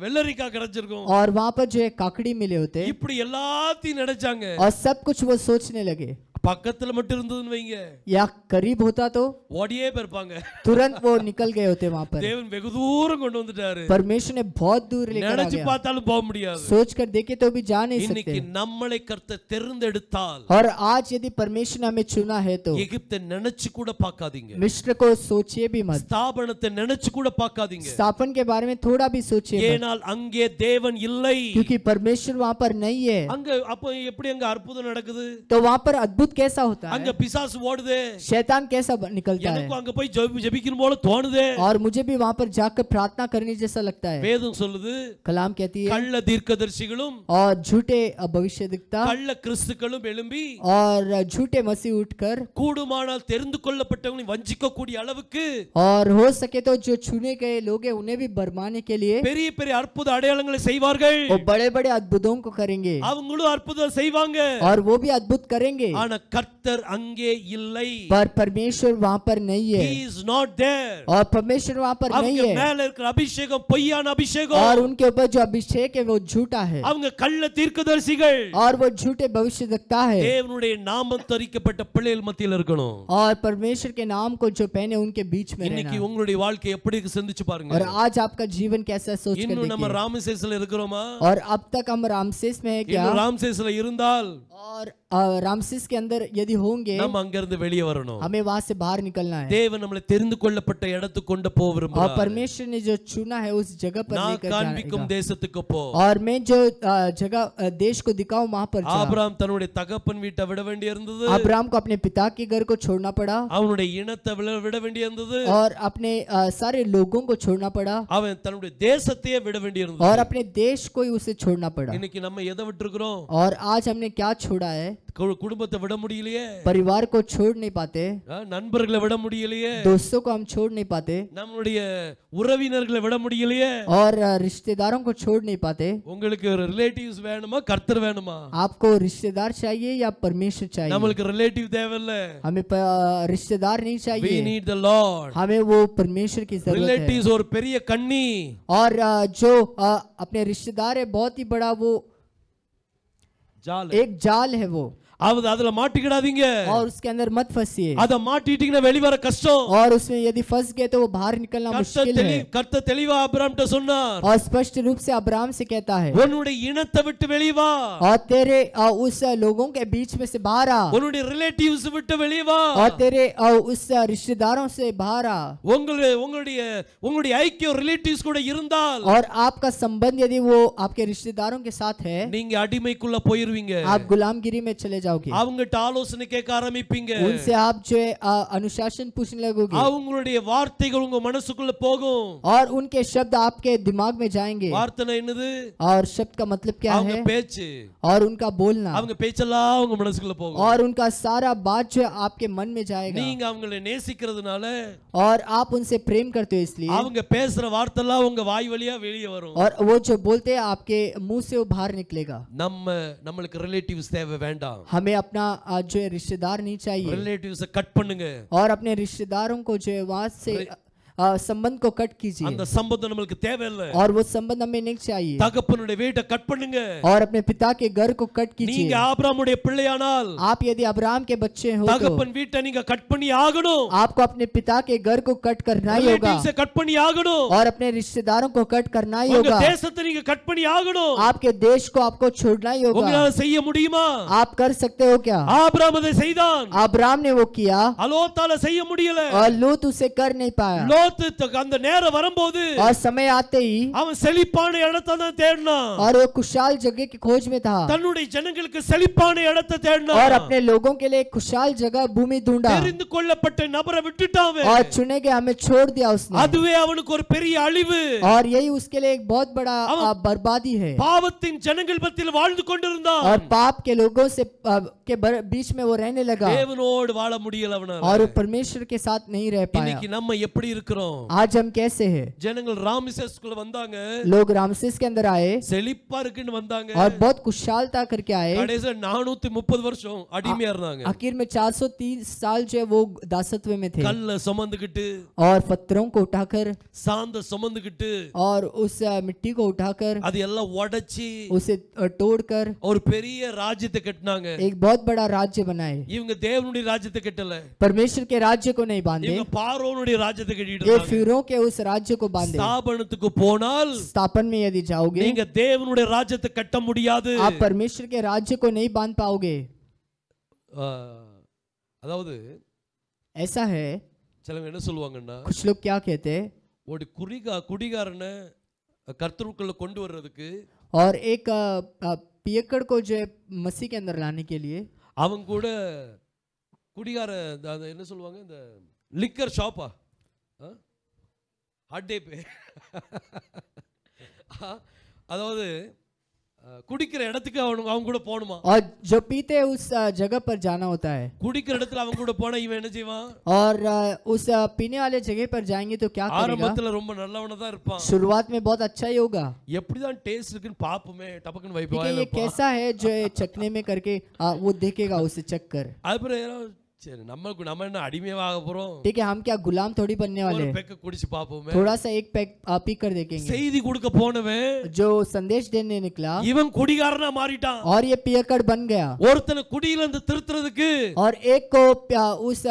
A: வெள்ளரிக்காய் கிடைச்சிருக்கும்.
B: और वहाँ पर जो है काकड़ी मिले होते,
A: இப்படி எல்லாத்தையும் நினைச்சாங்க.
B: और सब कुछ वो सोचने लगे।
A: பக்கத்துல மட்டும் இருந்ததுன்னு வைங்க,
B: या करीब होता तो
A: ஓடியே போயிருப்பாங்க.
B: तुरंत वो निकल गए होते वहाँ पर।
A: தேவன் வெகு தூரம் கொண்டு வந்துட்டாரு.
B: परमेश्वर ने बहुत दूर लेकर आ
A: நினைச்சு
B: गया,
A: பார்த்தாலும் போக முடியாது.
B: सोच कर देखे तो भी जा नहीं
A: இன்னைக்கு
B: सकते।
A: நம்மளை கர்த்தர் தெரிந்தெடுத்தால்
B: और आज यदि परमेश्वर ने हमें चुना है तो
A: எகிப்தை நினைச்சு கூட பார்க்காதீங்க,
B: मिस्र को सोचिए भी मत,
A: ஸ்தாபனத்தை நினைச்சு கூட பார்க்காதீங்க.
B: स्थापन के बारे में थोड़ा भी सोचिए मत,
A: ஏனால் அங்கே தேவன் இல்லை.
B: क्योंकि परमेश्वर वहाँ पर नहीं है।
A: அங்க அப்ப எப்படி அங்க அற்புதம் நடக்குது?
B: तो वहाँ पर अद्भुत कैसा होता
A: அங்க
B: है,
A: பிசாசு ஓடுதே,
B: शैतान कैसा निकलता
A: எனக்கு
B: है,
A: அங்க போய் ஜெபிக்கணும் போல தோணுதே.
B: और मुझे भी वहाँ पर जाकर प्रार्थना करने जैसा लगता है।
A: வேதம் சொல்லுது,
B: कलाम कहती है,
A: கள்ள தீர்க்கதரிசிகளும்
B: और झूठे भविष्यद्वक्ता
A: கள்ள கிறிஸ்துக்களும் எழும்பி
B: और झूठे मसीह उठकर,
A: கூடுமானால் தெரிந்து கொள்ளப்பட்டவங்களை வஞ்சிக்க கூடிய அளவுக்கு
B: और हो सके तो जो चुने गए लोग हैं उन्हें भी बरमाने के लिए
A: பெரிய பெரிய அற்புத அடையாளங்களை செய்வார்கள்.
B: वो बड़े बड़े अद्भुतों को करेंगे,
A: அவங்களும் அற்புதம் செய்வாங்க.
B: और वो भी अद्भुत करेंगे,
A: ஆனா கர்த்தர் அங்கே இல்லை.
B: पर परमेश्वर वहाँ पर नहीं है,
A: He is not there.
B: और परमेश्वर वहाँ पर नहीं
A: அவங்க
B: है,
A: மேல இருக்கிற அபிஷேகம் பொய்யான
B: और
A: அபிஷேகம்.
B: उनके ऊपर जो अभिषेक है वो झूठा है,
A: அவங்க கள்ள தீர்க்கதரிசிகள்.
B: और वो झूठे भविष्यद्वक्ता है,
A: தேவனுடைய நாமம் தரிக்கப்பட்ட பிள்ளைகள் மத்தியில் இருக்கணும்.
B: और परमेश्वर के नाम को जो पहने उनके बीच में
A: இன்னைக்கு
B: रहना।
A: உங்களுடைய வாழ்க்கை எப்படி இருக்கு சிந்திச்சு பாருங்க.
B: और आज आपका जीवन कैसा है सोच कर
A: இன்னும் நம்ம
B: देखिए।
A: ராமசேஸ்ல இருக்கிறோமா?
B: और अब तक हम रामसेस में है क्या?
A: இன்னும் ராமசேஸ்ல இருந்தால்
B: और रामसेस के अंदर यदि होंगे
A: நம்ம அங்க இருந்து வெளியே வரணும்.
B: हमें वहां से बाहर निकलना है,
A: தேவன் நம்மளை தெரிந்து கொள்ளப்பட்ட இடத்துக்கு கொண்டு போக
B: और
A: விரும்புகிறார்.
B: परमेश्वर ने जो चुना है उस जगह पर
A: நான்
B: लेकर
A: காண்பிக்கும்
B: जाएगा,
A: தேசத்துக்கு போ.
B: और मैं जो जगह देश को दिखाऊं वहां पर जा।
A: ஆபிரகாம் தன்னுடைய தகப்பன் வீட்டை விட வேண்டி இருந்தது.
B: अब्राहम को अपने पिता के घर को छोड़ना पड़ा,
A: அவனுடைய இனத்தை விட வேண்டி இருந்தது.
B: और अपने सारे लोगों को छोड़ना पड़ा,
A: அவன் தன்னுடைய தேசத்தையே விட வேண்டி இருந்தது.
B: और अपने देश को ही उसे छोड़ना पड़ा।
A: இன்னைக்கு நம்ம எதை விட்டுருக்கிறோம்?
B: और आज हमने क्या छोड़ा छोड़ा है,
A: குடும்பத்தை விட முடியலையே,
B: परिवार को छोड़ नहीं पाते,
A: நண்பர்களை விட முடியலையே,
B: दोस्तों को हम छोड़ नहीं पाते,
A: நம்மளுடைய உறவினர்களை விட முடியலையே,
B: और रिश्तेदारों को छोड़ नहीं पाते।
A: உங்களுக்கு ரிலேட்டிவ்ஸ் வேணுமா கர்த்தர் வேணுமா?
B: आपको रिश्तेदार चाहिए या परमेश्वर चाहिए?
A: நம்மளுக்கு ரிலேட்டிவ் தேவையில்ல,
B: हमें रिश्तेदार नहीं
A: we
B: चाहिए,
A: need the Lord.
B: हमें वो परमेश्वर की जरूरत है।
A: ரிலேட்டிவ்ஸ் ஒரு பெரிய கண்ணி,
B: और जो अपने रिश्तेदार है बहुत ही बड़ा वो
A: जाल,
B: एक जाल है वो,
A: அதுல மாட்டிக்கிடாதீங்க,
B: और उसके अंदर मत फंसिए,
A: அத மாட்டிட்டீங்கன்னா வெளிவர கஷ்டம்।
B: और उसमें यदि फंस गए तो वो बाहर निकलना मुश्किल है।
A: கர்த்தர் தெளிவா ஆபிரகாம்ட்ட சொன்னார்,
B: और स्पष्ट रूप से अब्राहम से कहता है,
A: உன்னுடைய இனத்தை விட்டு வெளிய வா,
B: और तेरे उस लोगों के बीच में से बाहर आ,
A: உன்னுடைய ரிலேட்டிவ்ஸ் விட்டு வெளிய வா,
B: और तेरे उस रिश्तेदारों से बाहर आ।
A: உங்களுடைய ஐக்கியம் ரிலேட்டிவ்ஸ் கூட இருந்தால்,
B: और आपका संबंध यदि वो आपके रिश्तेदारों के साथ है,
A: நீங்க அடிமைக்குள்ள போயிருவீங்க,
B: आप गुलामगिरी में चले जाओगे,
A: அவங்கட்ட ஆலோசனை கேட்க ஆரம்பிப்பீங்க,
B: उनसे आप जो अनुशासन पूछने लगोगे,
A: அவங்களுடைய வார்த்தைகள் உங்க மனசுக்குள்ள போகும்,
B: और उनके शब्द आपके दिमाग में जाएंगे।
A: வார்த்தை என்னது?
B: और शब्द का मतलब क्या
A: அவங்க
B: है?
A: பேச்சு,
B: और उनका बोलना,
A: அவங்க பேச்செல்லாம் உங்க மனசுக்குள்ள போகும்,
B: और उनका सारा बात जो आपके मन में जाएगा।
A: நீங்க அவங்களை நேசிக்கிறதுனால,
B: और आप उनसे प्रेम करते हो इसलिए,
A: அவங்க பேசுற வார்த்தைலாம் உங்க வாய் வழியா வெளியே வரும்,
B: और वो जो बोलते हैं आपके मुंह से वो बाहर निकलेगा।
A: நம்மளுக்கு ரிலேட்டிவ்ஸ் தேவை வேண்டாம்,
B: हमें अपना जो है रिश्तेदार नहीं चाहिए,
A: ரிலேட்டிவ்ஸை கட் பண்ணுங்க,
B: और अपने रिश्तेदारों को जो है वहां से संबंध को कट कीजिए,
A: அந்த சம்பந்தம் நமக்கு தேவையில்லை,
B: और वो संबंध हमें नहीं चाहिए।
A: தகப்பனுடைய வீட்டை கட் பண்ணுங்க,
B: और अपने पिता के घर को कट कीजिए।
A: நீங்க ஆபிரகாமுடைய பிள்ளையானால்,
B: आप यदि अब्राहम के बच्चे हो तो
A: தகப்பன் வீட்டை நீங்க கட் பண்ணி ஆகணும்,
B: आपको अपने पिता के घर को कट करना ही होगा,
A: ரிலேட்டிவ்ஸை கட் பண்ணி ஆகணும்,
B: और अपने रिश्तेदारों को कट करना ही
A: உங்க
B: होगा,
A: தேசத்தை நீங்க கட் பண்ணி ஆகணும்,
B: आपके देश को आपको छोड़ना ही होगा।
A: உங்களால செய்ய முடியுமா?
B: आप कर सकते हो क्या?
A: ஆபிரகாம் அதை செய்தான்,
B: अब्राहम ने वो किया,
A: லோத்தால செய்ய முடியல,
B: और लूत उसे कर नहीं पाया।
A: லோத்து அந்த நேரம் வரும்போது
B: और समय आते ही
A: அவன் செழிப்பான இடத்தை தான் தேடினான்,
B: और वो खुशहाल जगह की खोज में था,
A: தன்னுடைய ஜனங்களுக்கு செழிப்பான இடத்தை தேடினான்,
B: और अपने लोगों के लिए खुशहाल जगह भूमि ढूंढा,
A: தெரிந்து கொள்ளப்பட்ட நபரை விட்டுட்டான்,
B: और चुने गए हमें छोड़ दिया उसने।
A: அதுவே அவனுக்கு ஒரு பெரிய அழிவு,
B: और यही उसके लिए एक बहुत बड़ा बर्बादी है।
A: பாவத்தின் ஜனங்கள் மத்தியில் வாழ்ந்து கொண்டிருந்தான்,
B: और पाप के लोगों से के बीच में वो रहने लगा,
A: தேவனோடு வாழ முடியல அவனால।
B: और वो परमेश्वर के साथ नहीं रह पाया।
A: இன்னைக்கு நம்ம எப்படி இருக்கிறோம்?
B: आज हम कैसे हैं?
A: ஜனங்கள் ராமசேஸ்குள்ள வந்தாங்க,
B: लोग रामसेस के अंदर आए,
A: செழிப்பா இருக்குன்னு வந்தாங்க,
B: और बहुत खुशहालता करके आए,
A: கடைசில 430 வருஷம் அடிமையா இருந்தாங்க,
B: आखिर में 430 साल जो है वो दासत्व में थे,
A: கல்ல சுமந்துக்கிட்டு,
B: और पत्थरों को उठाकर,
A: சாந்த சுமந்துக்கிட்டு,
B: और उस मिट्टी को उठाकर,
A: அது எல்லாம் உடைச்சி
B: उसे तोड़कर
A: ஒரு பெரிய ராஜ்யத்தை கட்டினாங்க।
B: एक बहुत बड़ा राज्य बनाए।
A: இவங்க தேவனுடைய ராஜ்யத்தை கட்டல,
B: परमेश्वर के राज्य को नहीं बांधे,
A: இவங்க பார்வோனுடைய ராஜ்யத்தை கட்டிட்டு
B: ये
A: இருந்தாங்க।
B: फिरौन के उस राज्य को बांधे।
A: ஸ்தாபனத்துக்கு போனால்
B: स्थापन में यदि जाओगे,
A: நீங்க தேவனுடைய ராஜ்யத்தை கட்ட முடியாது,
B: आप परमेश्वर के राज्य को नहीं बांध पाओगे।
A: அதாவது
B: ऐसा है,
A: சிலவங்க என்ன சொல்லுவாங்கன்னா,
B: कुछ लोग क्या कहते हैं,
A: ஒரு குடிகாரனை கர்த்தருக்குள்ள கொண்டு வர்றதுக்கு,
B: और एक पियक्कड़ को जो है मसीह के अंदर लाने के लिए,
A: அவங்க கூட குடிகார என்ன சொல்லுவாங்க, இந்த லிக்கர் ஷாப்பா அட்டே பே, அதாவது குடிக்கிற இடத்துக்கு அவங்க கூட போணுமா,
B: और जो पीते हैं उस जगह पर जाना होता है,
A: குடிக்கிற இடத்துல அவங்க கூட போனா இவன் என்ன செய்வான்,
B: और उस पीने वाले जगह पर जाएंगे तो क्या करेगा?
A: ஆரம்பத்துல ரொம்ப நல்லவனா தான் இருப்பான்,
B: शुरुआत में बहुत अच्छा ही होगा,
A: எப்படிதான் டேஸ்ட் இருக்குன்னு பாப்போமே, டபக்குன்னு
B: ठीक है, ये
A: வைப்பான்,
B: कैसा है जो है चखने में करके वो देखेगा उसे चख कर,
A: அப்புறம் சரி நம்ம என்ன அடிமையாக போறோம்,
B: ठीक है, हम क्या गुलाम थोड़ी बनने वाले
A: ஒரு
B: हैं,
A: பெக்க குடிச்சு பாப்போமே,
B: थोड़ा सा एक पैक पी कर देखेंगे।
A: செய்தி கொடுக்க போனவன்
B: जो संदेश देने निकला,
A: இவன் குடிகாரனா மாறிட்டான்,
B: और ये पियक्कड़ बन गया,
A: ஒருத்தனை குடியில இருந்து திருத்துறதுக்கு,
B: और एक को उस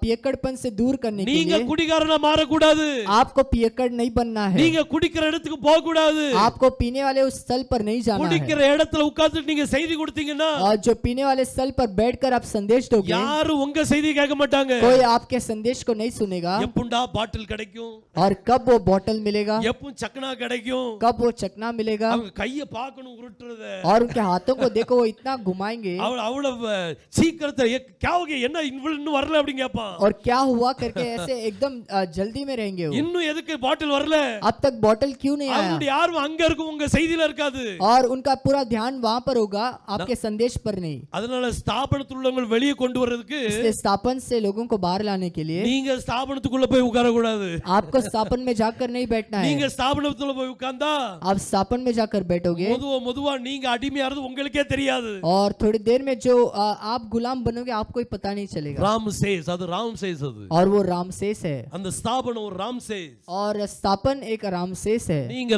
B: पियक्कड़पन से दूर करने के
A: நீங்க
B: लिए
A: குடிகாரனா மாற கூடாது,
B: आपको पियक्कड़ नहीं बनना है,
A: நீங்க குடிக்கிற இடத்துக்கு போக கூடாது,
B: आपको पीने वाले उस स्थल पर नहीं जाना है,
A: குடிக்கிற இடத்துல உட்கார்ந்து நீங்க செய்தி கொடுத்தீங்கன்னா
B: और जो पीने वाले स्थल पर बैठकर आप संदेश दोगे,
A: யாரும் உங்க செய்தி கேட்க மாட்டாங்க,
B: कोई आपके संदेश को नहीं सुनेगा,
A: எப்பண்டா பாட்டில் கிடைக்கும்,
B: और कब वो बोतल मिलेगा,
A: எப்பவும் சக்கனா கிடைக்கும்,
B: कब वो चकना मिलेगा,
A: அவங்க கைய பார்க்கணும் உருட்டுறத,
B: और उनके हाथों को देखो वो इतना घुमाएंगे,
A: அவ்வளவு சீக்கிரத்தை क्या हो गया என்ன இன்னும் வரல அப்படிங்க, கேட்பான்.
B: और क्या हुआ करके ऐसे एकदम जल्दी में रहेंगे वो।
A: இன்னும் எதுக்கு பாட்டில் வரல?
B: अब तक बॉटल क्यों नहीं आया?
A: அவங்களுடைய ஆர்வம் அங்க இருக்கும், உங்க செய்தியில இருக்காது.
B: और उनका पूरा ध्यान वहां पर होगा, आपके संदेश पर नहीं।
A: அதனால ஸ்தாபனத்துல உள்ளவங்க வெளியே கொண்டு வர்றதுக்கு
B: इसलिए स्थापन से लोगों को बाहर लाने के लिए
A: நீங்க ஸ்தாபனத்துக்குள்ள போய் உட்கார கூடாது.
B: आपको स्थापन में जाकर नहीं बैठना है।
A: நீங்க ஸ்தாபனத்துல போய் உட்கார்ந்தா
B: आप स्थापन में जाकर बैठोगे
A: மெதுவா நீங்க அடிமையாறது உங்களுக்கே தெரியாது.
B: और थोड़ी देर में जो आप गुलाम बनोगे आपको ही पता नहीं चलेगा।
A: ராம்சேஸ், அது ராம்சேஸ், அது
B: और वो रामसेस है।
A: அந்த ஸ்தாபனம் ஒரு ராம்சேஸ்।
B: और स्थापन एक रामसेस है।
A: நீங்க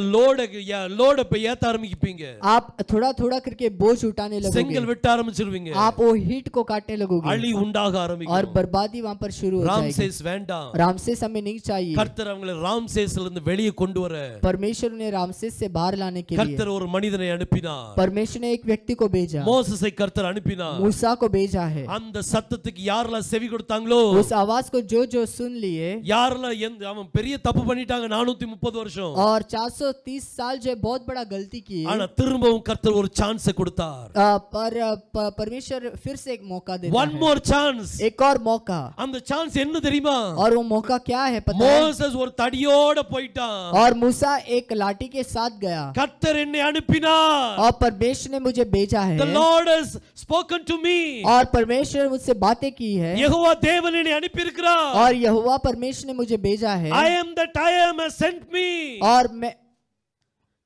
A: லோட पे ஏத்த ஆரம்பிப்பீங்க,
B: आप थोड़ा थोड़ा करके बोझ उठाने लगोगे,
A: செங்கல் வெட்ட ஆரம்பிச்சிருவீங்க,
B: आप वो हीट को काटने लगोगे
A: அழி உண்டாக ஆரம்பிக்கும்
B: और बर्बादी वहां पर शुरू हो जाएगी।
A: ராம்சேஸ் வேண்டாம்।
B: रामसेस हमें नहीं चाहिए।
A: கர்த்தர் அவங்களை ராம்சேஸ்ல இருந்து வெளியே கொண்டு வர
B: परमेश्वर ने रामसेस से बाहर लाने के लिए
A: கர்த்தர் ஒரு மனிதனை அனுப்பினார்।
B: परमेश्वर ने एक व्यक्ति को भेजा,
A: மோசேஸை கர்த்தர் அனுப்பினார்।
B: मूसा को भेजा है।
A: அந்த சத்தத்துக்கு யாரெல்லாம் செவி கொடுத்தாங்களோ,
B: उस आवाज को जो जो सुन लिए,
A: யாரெல்லாம் அவன் பெரிய தப்பு பண்ணிட்டாங்க 430 வருஷம்,
B: और 430 साल जो बहुत बड़ा गलती की,
A: ஆனா திரும்பவும் கர்த்தர் ஒரு சான்ஸ் கொடுத்தார்।
B: पर परमेश्वर फिर से एक मौका देता
A: ஒன்
B: है,
A: மோர் சான்ஸ்।
B: एक और मौका।
A: அந்த சான்ஸ் என்ன தெரியுமா?
B: और वो मौका क्या है पता है?
A: மோசேஸ் ஒரு தடியோட போயிட்டான்,
B: और मूसा एक लाठी के साथ गया,
A: கர்த்தர் என்னை அனுப்பினார்।
B: और परमेश्वर ने मुझे भेजा है,
A: The Lord has spoken to me।
B: और परमेश्वर मुझसे बातें की है,
A: யெகோவா தேவன் என்னை அனுப்பி இருக்கிறார்।
B: और यहोवा परमेश्वर ने मुझे भेजा है,
A: I am that I am has sent me।
B: और मैं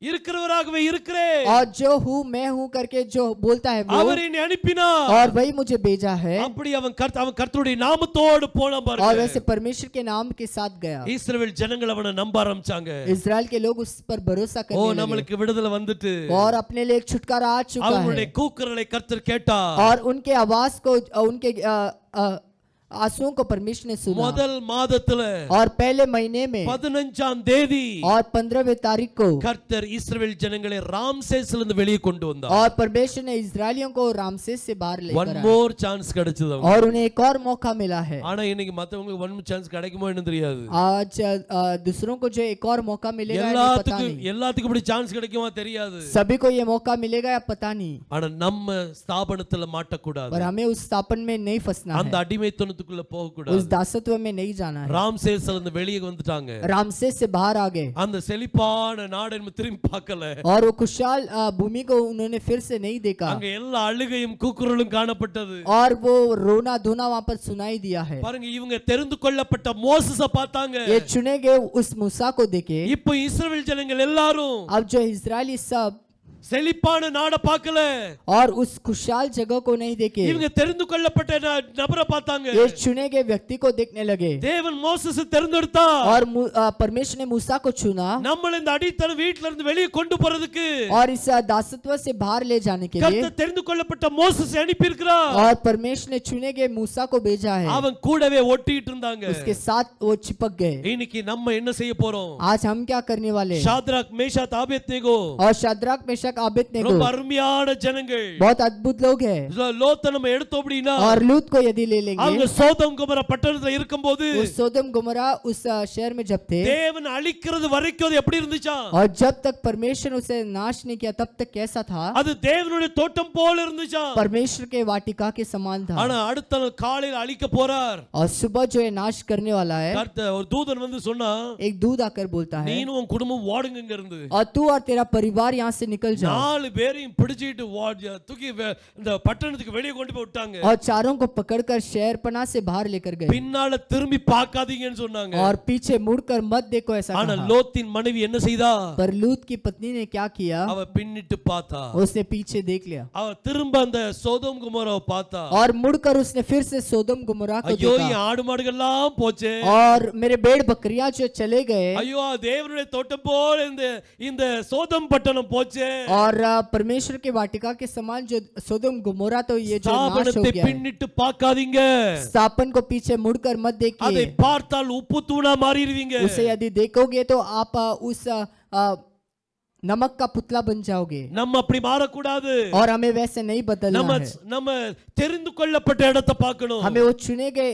A: இருக்கிறவராகவே இருக்கிறேன்,
B: और जो हूँ मैं हूँ करके जो बोलता है वो,
A: அவர் என்னை अனுப்பினார்।
B: और वही मुझे भेजा है।
A: அப்படி அவன் கர்த்தருடைய நாமத்தோடு போன
B: और
A: பாருங்க।
B: वैसे परमेश्वर के नाम के साथ गया।
A: இஸ்ரவேல் ஜனங்கள் அவனை நம்ப ஆரம்பிச்சாங்க।
B: इजराइल के लोग उस पर भरोसा
A: ஓ
B: करने लगे,
A: நம்மளுக்கு விடுதலை வந்துட்டு,
B: और अपने लिए एक छुटकारा आ चुका
A: அவங்களுடைய
B: है।
A: கூக்குரலை கர்த்தர் கேட்டார்।
B: और उनके आवाज को, उनके आंसुओं को परमेश्वर ने सुना।
A: முதல் மாதத்துல
B: और पहले महीने में
A: 15ஆம் தேதி
B: और 15वें तारीख को
A: கர்த்தர் இஸ்ரவேல் ஜனங்களை ராம்சேஸ்ல இருந்து வெளியே கொண்டு வந்தார்।
B: और परमेश्वर ने इजरायलियों को रामसेस से बाहर लेकर
A: ஒன்
B: आया,
A: மோர் சான்ஸ் கிடைச்சது அவங்களுக்கு।
B: और उन्हें एक और मौका मिला है।
A: ஆனா இன்னைக்கு மத்தவங்களுக்கு ஒன் சான்ஸ் கிடைக்குமோ என்ன தெரியாது।
B: आज दूसरों को जो एक और मौका मिलेगा ये पता नहीं,
A: எல்லாத்துக்கும் இப்படி சான்ஸ் கிடைக்குமா தெரியாது।
B: सभी को ये मौका मिलेगा या पता नहीं।
A: ஆனா நம்ம ஸ்தாபனத்துல மாட்டக்கூடாது,
B: और हमें उस स्थापन में नहीं फंसना
A: அந்த
B: है,
A: அடிமைத்தனத்துக்குள்ள போக
B: उस
A: கூடாது।
B: दासत्व में नहीं जाना है।
A: ராம்சேஸ்ல இருந்து வெளியே வந்துட்டாங்க,
B: रामसेस से बाहर आ गए,
A: அந்த செழிப்பான நாடை திரும்பி பார்க்கல,
B: और वो खुशहाल भूमि को उन्होंने फिर से नहीं देखा,
A: அங்க எல்லா அழுகையும் கூக்குரலும் காணப்பட்டது।
B: और वो रोना धोना वहां पर सुनाई दिया है।
A: பாருங்க, இவங்க தெரிந்து கொள்ளப்பட்ட மோசேஸை பார்த்தாங்க,
B: ये चुने गए उस मूसा को देखे।
A: இப்போ இஸ்ரவேல் ஜனங்கள் எல்லாரும்
B: अब जो इजरायली सब
A: செழிப்பான நாட பார்க்கல,
B: और उस खुशहाल जगह को नहीं देखे,
A: இவங்க தெரிந்து கொள்ளப்பட்ட நபரை பார்த்தாங்க।
B: ये चुने गए व्यक्ति को देखने लगे,
A: தேவன் மோசேஸை தேர்ந்தெடுத்தார்,
B: और परमेश्वर ने मूसा को चुना,
A: நம்மள இந்த அடித்தன வீட்ல இருந்து வெளியே கொண்டு போறதுக்கு,
B: और इस दासत्व से बाहर ले जाने के लिए।
A: கர்த்தர் தெரிந்து கொள்ளப்பட்ட மோசேஸை அனுப்பி இருக்கிறார்,
B: और परमेश्वर ने चुने गए मूसा को भेजा है,
A: அவன் கூடவே ஒட்டிட்டு இருந்தாங்க।
B: उसके साथ वो चिपक गए।
A: இன்னைக்கு நம்ம என்ன செய்ய போறோம்?
B: आज हम क्या करने वाले?
A: ஷாத்ராக் மேஷாக் ஆபேத்நேகோ
B: और शाद्राक मेशक आबेदनेगो
A: ரொம்ப அருமையான ஜனங்கள்,
B: बहुत अद्भुत लोग हैं।
A: லோத்தை நம்ம எடுத்தோம் அப்படின்னா,
B: और लूत को यदि ले
A: அவங்க
B: लेंगे,
A: சோதோம் கொமோரா பட்டணத்துல இருக்கும்போது
B: उस सोदम गोमोरा उस शहर में जब थे,
A: தேவன் அழிக்கிறது வரைக்கும் அது எப்படி இருந்துச்சா?
B: और जब तक परमेश्वर उसे नाश नहीं किया तब तक कैसा था?
A: அது தேவனுடைய தோட்டம் போல இருந்துச்சா?
B: परमेश्वर के वाटिका के समान था।
A: ஆனா அடுத்த நாள் காலையில அழிக்க போறார்।
B: और सुबह जो है नाश करने वाला है,
A: கர்த்தர் ஒரு தூதன் வந்து சொன்னா,
B: एक दूध आकर बोलता है,
A: நீனும் உன் குடும்பம் ஓடுங்க இங்க இருந்து,
B: और तू और तेरा परिवार यहाँ से निकल जाओ।
A: 4 பேரையும் பிடிச்சிட்டு தூக்கி இந்த பட்டணத்துக்கு வெளியே கொண்டு போய் விட்டாங்க।
B: और चारों को पकड़कर शहरपनाह से बाहर लेकर गए,
A: பின்னால திரும்பி பார்க்காதீங்கன்னு சொன்னாங்க।
B: और पीछे मुड़कर मत देखो ऐसा
A: ஆனா
B: कहा।
A: லோத்தின் மனைவி என்ன செய்தா?
B: पर लूत की पत्नी ने क्या किया?
A: அவ பின்னிட்டு பார்த்தா,
B: उसने पीछे देख लिया,
A: அவ திரும்ப அந்த சோதோம் குமோராவை பார்த்தா,
B: और मुड़कर उसने फिर से सोदम गुमोरा को
A: ஐயோ
B: देखा,
A: என் ஆடு மாடுகள்லாம் போச்சே,
B: और मेरे भेड़ बकरियां जो चले गए,
A: ஐயோ தேவனுடைய தோட்டம் போல இந்த சோதம் பட்டணம் போச்சே,
B: और परमेश्वर के वाटिका के समान जो सोदम गुमोरा तो ये जो नाश हो
A: ஸ்தாபனத்தை
B: गया है।
A: பின்னிட்டு பார்க்காதீங்க,
B: स्थापन को पीछे मुड़कर मत
A: அதை
B: देखिए,
A: பார்த்தால் உப்பு தூணா மாறிடுவீங்க।
B: उसे यदि देखोगे तो आप उस नमक का पुतला बन जाओगे
A: நம்ம அப்படி மாறக்கூடாது.
B: और हमें वैसे नहीं बदलना
A: நம்ம
B: है।
A: நம்ம தெரிந்து கொள்ளப்பட்ட இடத்தை பார்க்கணும்.
B: हमें वो चुने गए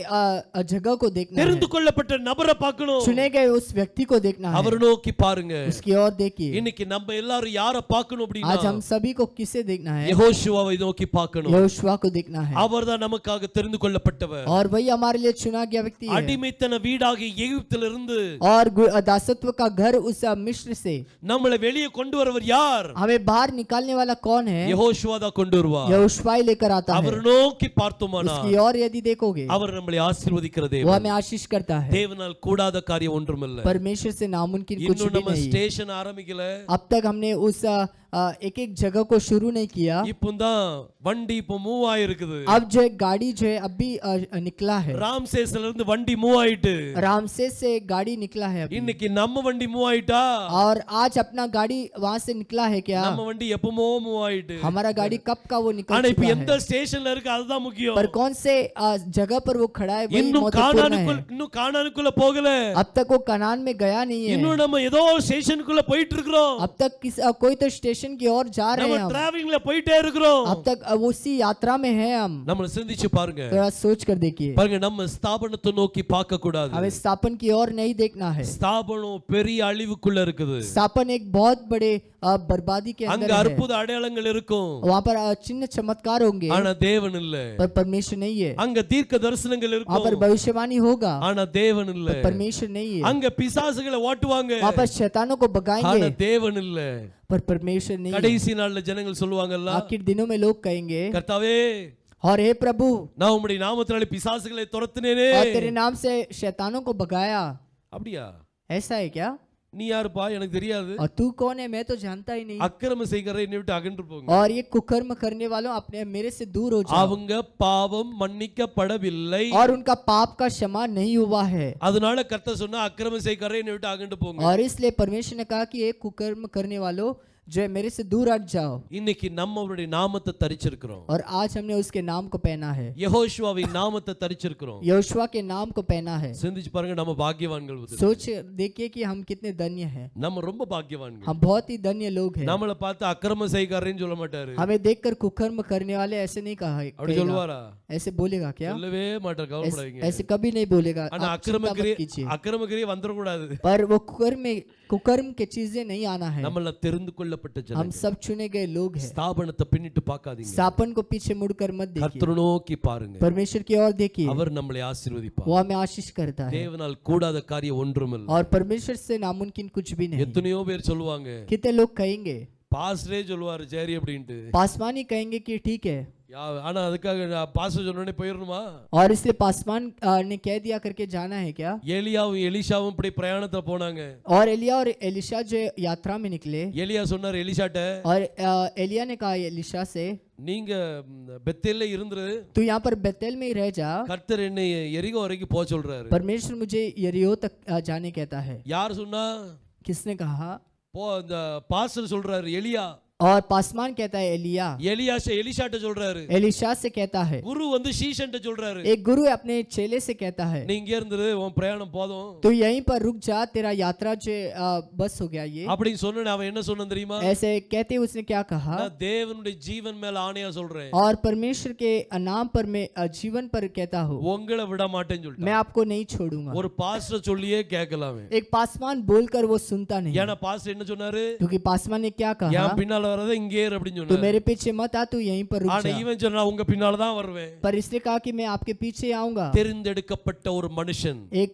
B: जगह को देखना है,
A: தெரிந்து கொள்ளப்பட்ட நபரை பார்க்கணும்.
B: चुने गए उस व्यक्ति को देखना है,
A: அவர் நோக்கி பாருங்க.
B: उसकी ओर देखिए।
A: இன்னைக்கு நம்ம எல்லாரும் யாரை பார்க்கணும் அப்படினா
B: आज हम सभी को किसे देखना है?
A: யெகோஷுவாவை நோக்கி பார்க்கணும்.
B: यहोशुआ को देखना है,
A: அவர்தான் நமக்காக தெரிந்து கொள்ளப்பட்டவர்.
B: और वही हमारे लिए चुना गया व्यक्ति है।
A: அடிமைத்தன வீடாகிய எகிப்திலிருந்து
B: और दासत्व का घर उस मिस्र से
A: நம்மளை வெளியே கொண்டு வரவர் யார்?
B: हमें बाहर निकालने वाला कौन है?
A: யெகோஷுவா தான் கொண்டு வருவார்.
B: यहोशुआ ही लेकर आता है।
A: அவர் நோக்கி பார்த்தோமானா
B: उसकी ओर यदि देखोगे
A: அவர் நம்மளை ஆசீர்வதிக்கிற
B: वो
A: தேவன்.
B: हमें आशीष करता है।
A: தேவனால் கூடாத காரியம் ஒன்றுமில்லை.
B: परमेश्वर से नामुमकिन कुछ
A: இன்னும்
B: भी
A: நம்ம
B: नहीं।
A: ஸ்டேஷன் ஆரம்பிக்கல.
B: अब तक हमने उस एक एक जगह को शुरू नहीं किया।
A: இப்போதான் வண்டி இப்போ மூவ் ஆயிருக்குது.
B: अब जो एक गाड़ी जो है अभी निकला है,
A: ராம்சேஸ்ல இருந்து வண்டி மூவ் ஆயிட்டு
B: रामसेस से गाड़ी निकला है अभी।
A: இன்னைக்கு நம்ம வண்டி மூவ் ஆயிட்டா?
B: और आज अपना गाड़ी वहां से निकला है क्या?
A: நம்ம வண்டி எப்பமோ மூவ் ஆயிட்டு.
B: हमारा गाड़ी कब का वो निकल
A: ஆனா இப்ப
B: चुका
A: எந்த
B: है।
A: ஸ்டேஷன்ல இருக்கு அதுதான் முக்கியம்.
B: पर कौन से जगह पर वो खड़ा है वही
A: இன்னும்
B: महत्वपूर्ण है।
A: இன்னும் கானானுக்குள்ள போகல.
B: अब तक वो कनान में गया नहीं है।
A: இன்னும் நம்ம ஏதோ ஸ்டேஷனுக்குள்ள போயிட்டு இருக்கிறோம்.
B: अब तक कोई तो स्टेशन की ओर जा रहे
A: நம்ம
B: हैं हम।
A: டிராவலிங்ல போயிட்டே இருக்கிறோம்.
B: अब तक उसी यात्रा में है हम।
A: நம்மள சிந்திச்சு பாருங்க.
B: थोड़ा सोच कर देखिए।
A: பாருங்க நம்ம ஸ்தாபனத்தை நோக்கி பார்க்க கூடாது.
B: हमें स्थापन की ओर नहीं देखना है।
A: ஸ்தாபனம் பெரிய அழிவுக்குள்ள இருக்குது.
B: स्थापन एक बहुत बड़े बर्बादी के
A: அங்க
B: अंदर है।
A: அற்புத அடையாளங்கள் இருக்கும்.
B: वहाँ पर चिन्ह चमत्कार होंगे
A: ஆனா தேவன் இல்ல.
B: पर परमेश्वर नहीं है।
A: அங்க தீர்க்க தரிசனங்கள்
B: वहाँ
A: இருக்கும்.
B: पर भविष्यवाणी होगा
A: ஆனா தேவன் இல்ல.
B: पर परमेश्वर नहीं है।
A: அங்க பிசாசுகளை ஓட்டுவாங்க.
B: वहाँ पर शैतानों को
A: ஆனா
B: भगाएंगे
A: தேவன் இல்ல.
B: पर परमेश्वर नहीं है।
A: கடைசி நாள்ல ஜனங்கள் சொல்லுவாங்கல்ல,
B: आखिर दिनों में लोग कहेंगे
A: கர்த்தாவே
B: और हे प्रभु
A: நான் உம்முடைய நாமத்தினாலே பிசாசுகளை துரத்தினேனே.
B: और तेरे नाम से शैतानों को भगाया।
A: அப்படியா?
B: ऐसा है क्या?
A: நீ யாருப்பா? எனக்கு தெரியாது.
B: और तू कौन है? मैं तो जानता ही नहीं।
A: அக்கிரம செய்கிற என்னை விட்டு அகன்று போங்க.
B: और ये कुकर्म करने वालों अपने मेरे से दूर हो जाओ।
A: அவங்க பாவம் மன்னிக்கப்படவில்லை.
B: और उनका पाप का क्षमा नहीं हुआ है।
A: அதனால கர்த்தர் சொன்னா அக்கிரம செய்கிற என்னை விட்டு அகன்று போங்க.
B: और इसलिए परमेश्वर ने कहा कि ये कुकर्म करने वालों जो है मेरे से दूर हट जाओ।
A: இன்னைக்கு நம்ம அவருடைய நாமத்தை தரிச்சிருக்கிறோம்.
B: और आज हमने उसके नाम को पहना है।
A: யெகோஷுவாவின் நாமத்தை தரிச்சிருக்கிறோம்.
B: यहोशुआ के नाम को पहना है।
A: சிந்திச்சு பாருங்க, நம்ம பாக்கியவான்கள்.
B: सोच देखिए कि हम कितने धन्य हैं।
A: நம்ம ரொம்ப பாக்கியவான்கள்.
B: हम बहुत ही धन्य लोग हैं।
A: நம்மளை பார்த்து அக்கிரம செய்காரன்னு சொல்ல மாட்டாரு.
B: हमें देखकर कुकर्म करने वाले ऐसे नहीं
A: அப்படி
B: कहेगा।
A: சொல்லுவாரா?
B: ऐसे बोलेगा क्या?
A: சொல்லவே மாட்டார். கவலைப்படாதீங்க.
B: ऐसे कभी नहीं बोलेगा।
A: ஆனா
B: आप चिंता मत कीजिए।
A: அக்கிரமக்கிரியை வந்துடக்கூடாது.
B: पर वो कुकर्म के चीजें नहीं आना है।
A: நம்மள தெரிந்து கொள்ளப்பட்ட
B: हम
A: ஜனங்கள்.
B: सब चुने गए लोग हैं।
A: ஸ்தாபனத்தை பின்னிட்டு பார்க்காதீங்க.
B: स्थापन को पीछे मुड़कर मत देखिए।
A: கர்த்தரை நோக்கி பாருங்க.
B: परमेश्वर की ओर देखिए।
A: அவர் நம்மளை ஆசீர்வதிப்பார்.
B: वो हमें आशीष करता है।
A: தேவனால் கூடாத காரியம் ஒன்றுமில்லை.
B: और परमेश्वर से नामुमकिन कुछ भी नहीं।
A: எத்தனையோ பேர் சொல்லுவாங்க,
B: कितने लोग कहेंगे,
A: பாஸ்டரே சொல்லுவாரு சரி அப்படின்ட்டு.
B: पासवान ही कहेंगे कि ठीक है।
A: ஆனா அதுக்காக பாஸ்டர் சொன்ன உடனே போயிடணுமா?
B: और इसलिए पासवान ने कह दिया करके जाना है क्या?
A: எலியாவும் எலிஷாவும் இப்படி பிரயாணத்துல போனாங்க.
B: और एलिया और एलिशा जो यात्रा में निकले।
A: எலியா சொன்னார் எலிஷாட்ட,
B: और एलिया ने कहा एलिशा से,
A: நீங்க பெத்தேல்ல இருந்துரு,
B: तू यहाँ पर बेतेल में ही रह जा।
A: கர்த்தர் என்னை எரிகோ வரைக்கும் போக சொல்றாரு.
B: परमेश्वर मुझे यरीहो तक जाने कहता है।
A: யார் சொன்னா?
B: किसने कहा?
A: போ அந்த பாஸ்டர் சொல்றாரு எலியா.
B: और पासवान कहता है एलिया।
A: எலியா எலிஷாட்ட சொல்றாரு.
B: एलिशा से कहता है।
A: குரு வந்து ஷீஷன்ட்ட சொல்றாரு,
B: एक गुरु अपने चेले से कहता है,
A: நீ இங்க இருந்துரு, உன் பிரயாணம் போதும்.
B: तू यहीं पर रुक जा, तेरा यात्रा जो बस हो गया ये।
A: அப்படின்னு சொன்ன அவன் என்ன சொன்னான் தெரியுமா?
B: ऐसे कहते उसने क्या कहा?
A: நான் தேவனுடைய ஜீவன் மேல ஆணையா சொல்றேன்,
B: और परमेश्वर के नाम पर मैं जीवन पर कहता हूँ,
A: உங்களை விட மாட்டேன்னு சொல்லிட்டான்.
B: मैं आपको नहीं छोड़ूंगा।
A: ஒரு பாஸ்டர் சொல்லியே கேட்கலாமே.
B: एक पासवान बोलकर वो सुनता नहीं,
A: ஏன்னா பாஸ்டர் என்ன சொன்னாரு?
B: क्योंकि पासवान ने क्या कहा?
A: என் பின்னால வரத இங்கே இரு அப்படின்னு
B: तू
A: சொன்னாரு.
B: मेरे पीछे मत आ, तू यहीं पर रुक
A: ஆனா
B: जा।
A: இவன் சொன்னா உங்க பின்னால தான் வருவேன்.
B: पर इसने कहा कि मैं आपके पीछे आऊंगा।
A: தெரிந்தெடுக்கப்பட்ட ஒரு மனுஷன்,
B: एक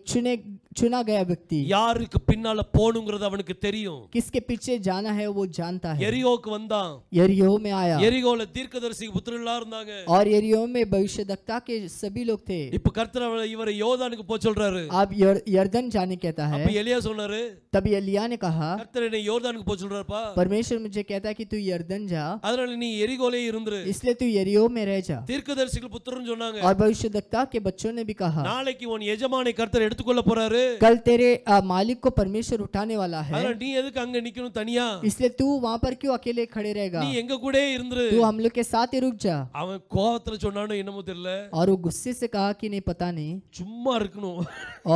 B: चुना गया व्यक्ति,
A: யாருக்கு பின்னால போணுங்கிறது அவனுக்கு தெரியும்.
B: किसके पीछे जाना है वो जानता है।
A: எரிகோக்கு வந்தான்.
B: यरीहो में आया।
A: எரிகோல தீர்க்கதரிசி புத்திரர்களா இருந்தாங்க.
B: और यरीहो में भविष्यद्वक्ता के सभी लोग थे।
A: இப்ப கர்த்தர் இவரை யோர்தானுக்கு போக சொல்றாரு.
B: अब यरदन जाने कहता है।
A: அப்ப எலியா சொன்னாரு,
B: तभी एलिया ने कहा,
A: கர்த்தர் என்னை யோர்தானுக்கு போக சொல்றாருப்பா,
B: परमेश्वर मुझे कहता है कि तू यरदन जा,
A: அதனால நீ எரிகோலே இருந்துரு.
B: इसलिए तू यरीहो में रह जा।
A: தீர்க்கதரிசிகள் புத்திரன் சொன்னாங்க,
B: और भविष्यद्वक्ता के बच्चों ने भी कहा,
A: நாளைக்கு உன் எஜமானை கர்த்தர் எடுத்துக்கொள்ள போறாரு.
B: कल तेरे मालिक को परमेश्वर उठाने वाला है,
A: அதனால நீ எதுக்கு அங்க நிக்கணும் தனியா?
B: इसलिए तू वहां पर क्यों अकेले खड़े रहेगा?
A: நீ எங்க கூடயே இருந்துரு.
B: तू हम लोग के साथ ही रुक जा।
A: அவன் கோவத்துல சொன்னானோ என்னமோ தெரியல,
B: और वो गुस्से से कहा कि नहीं पता नहीं,
A: சும்மா இருக்கணும்,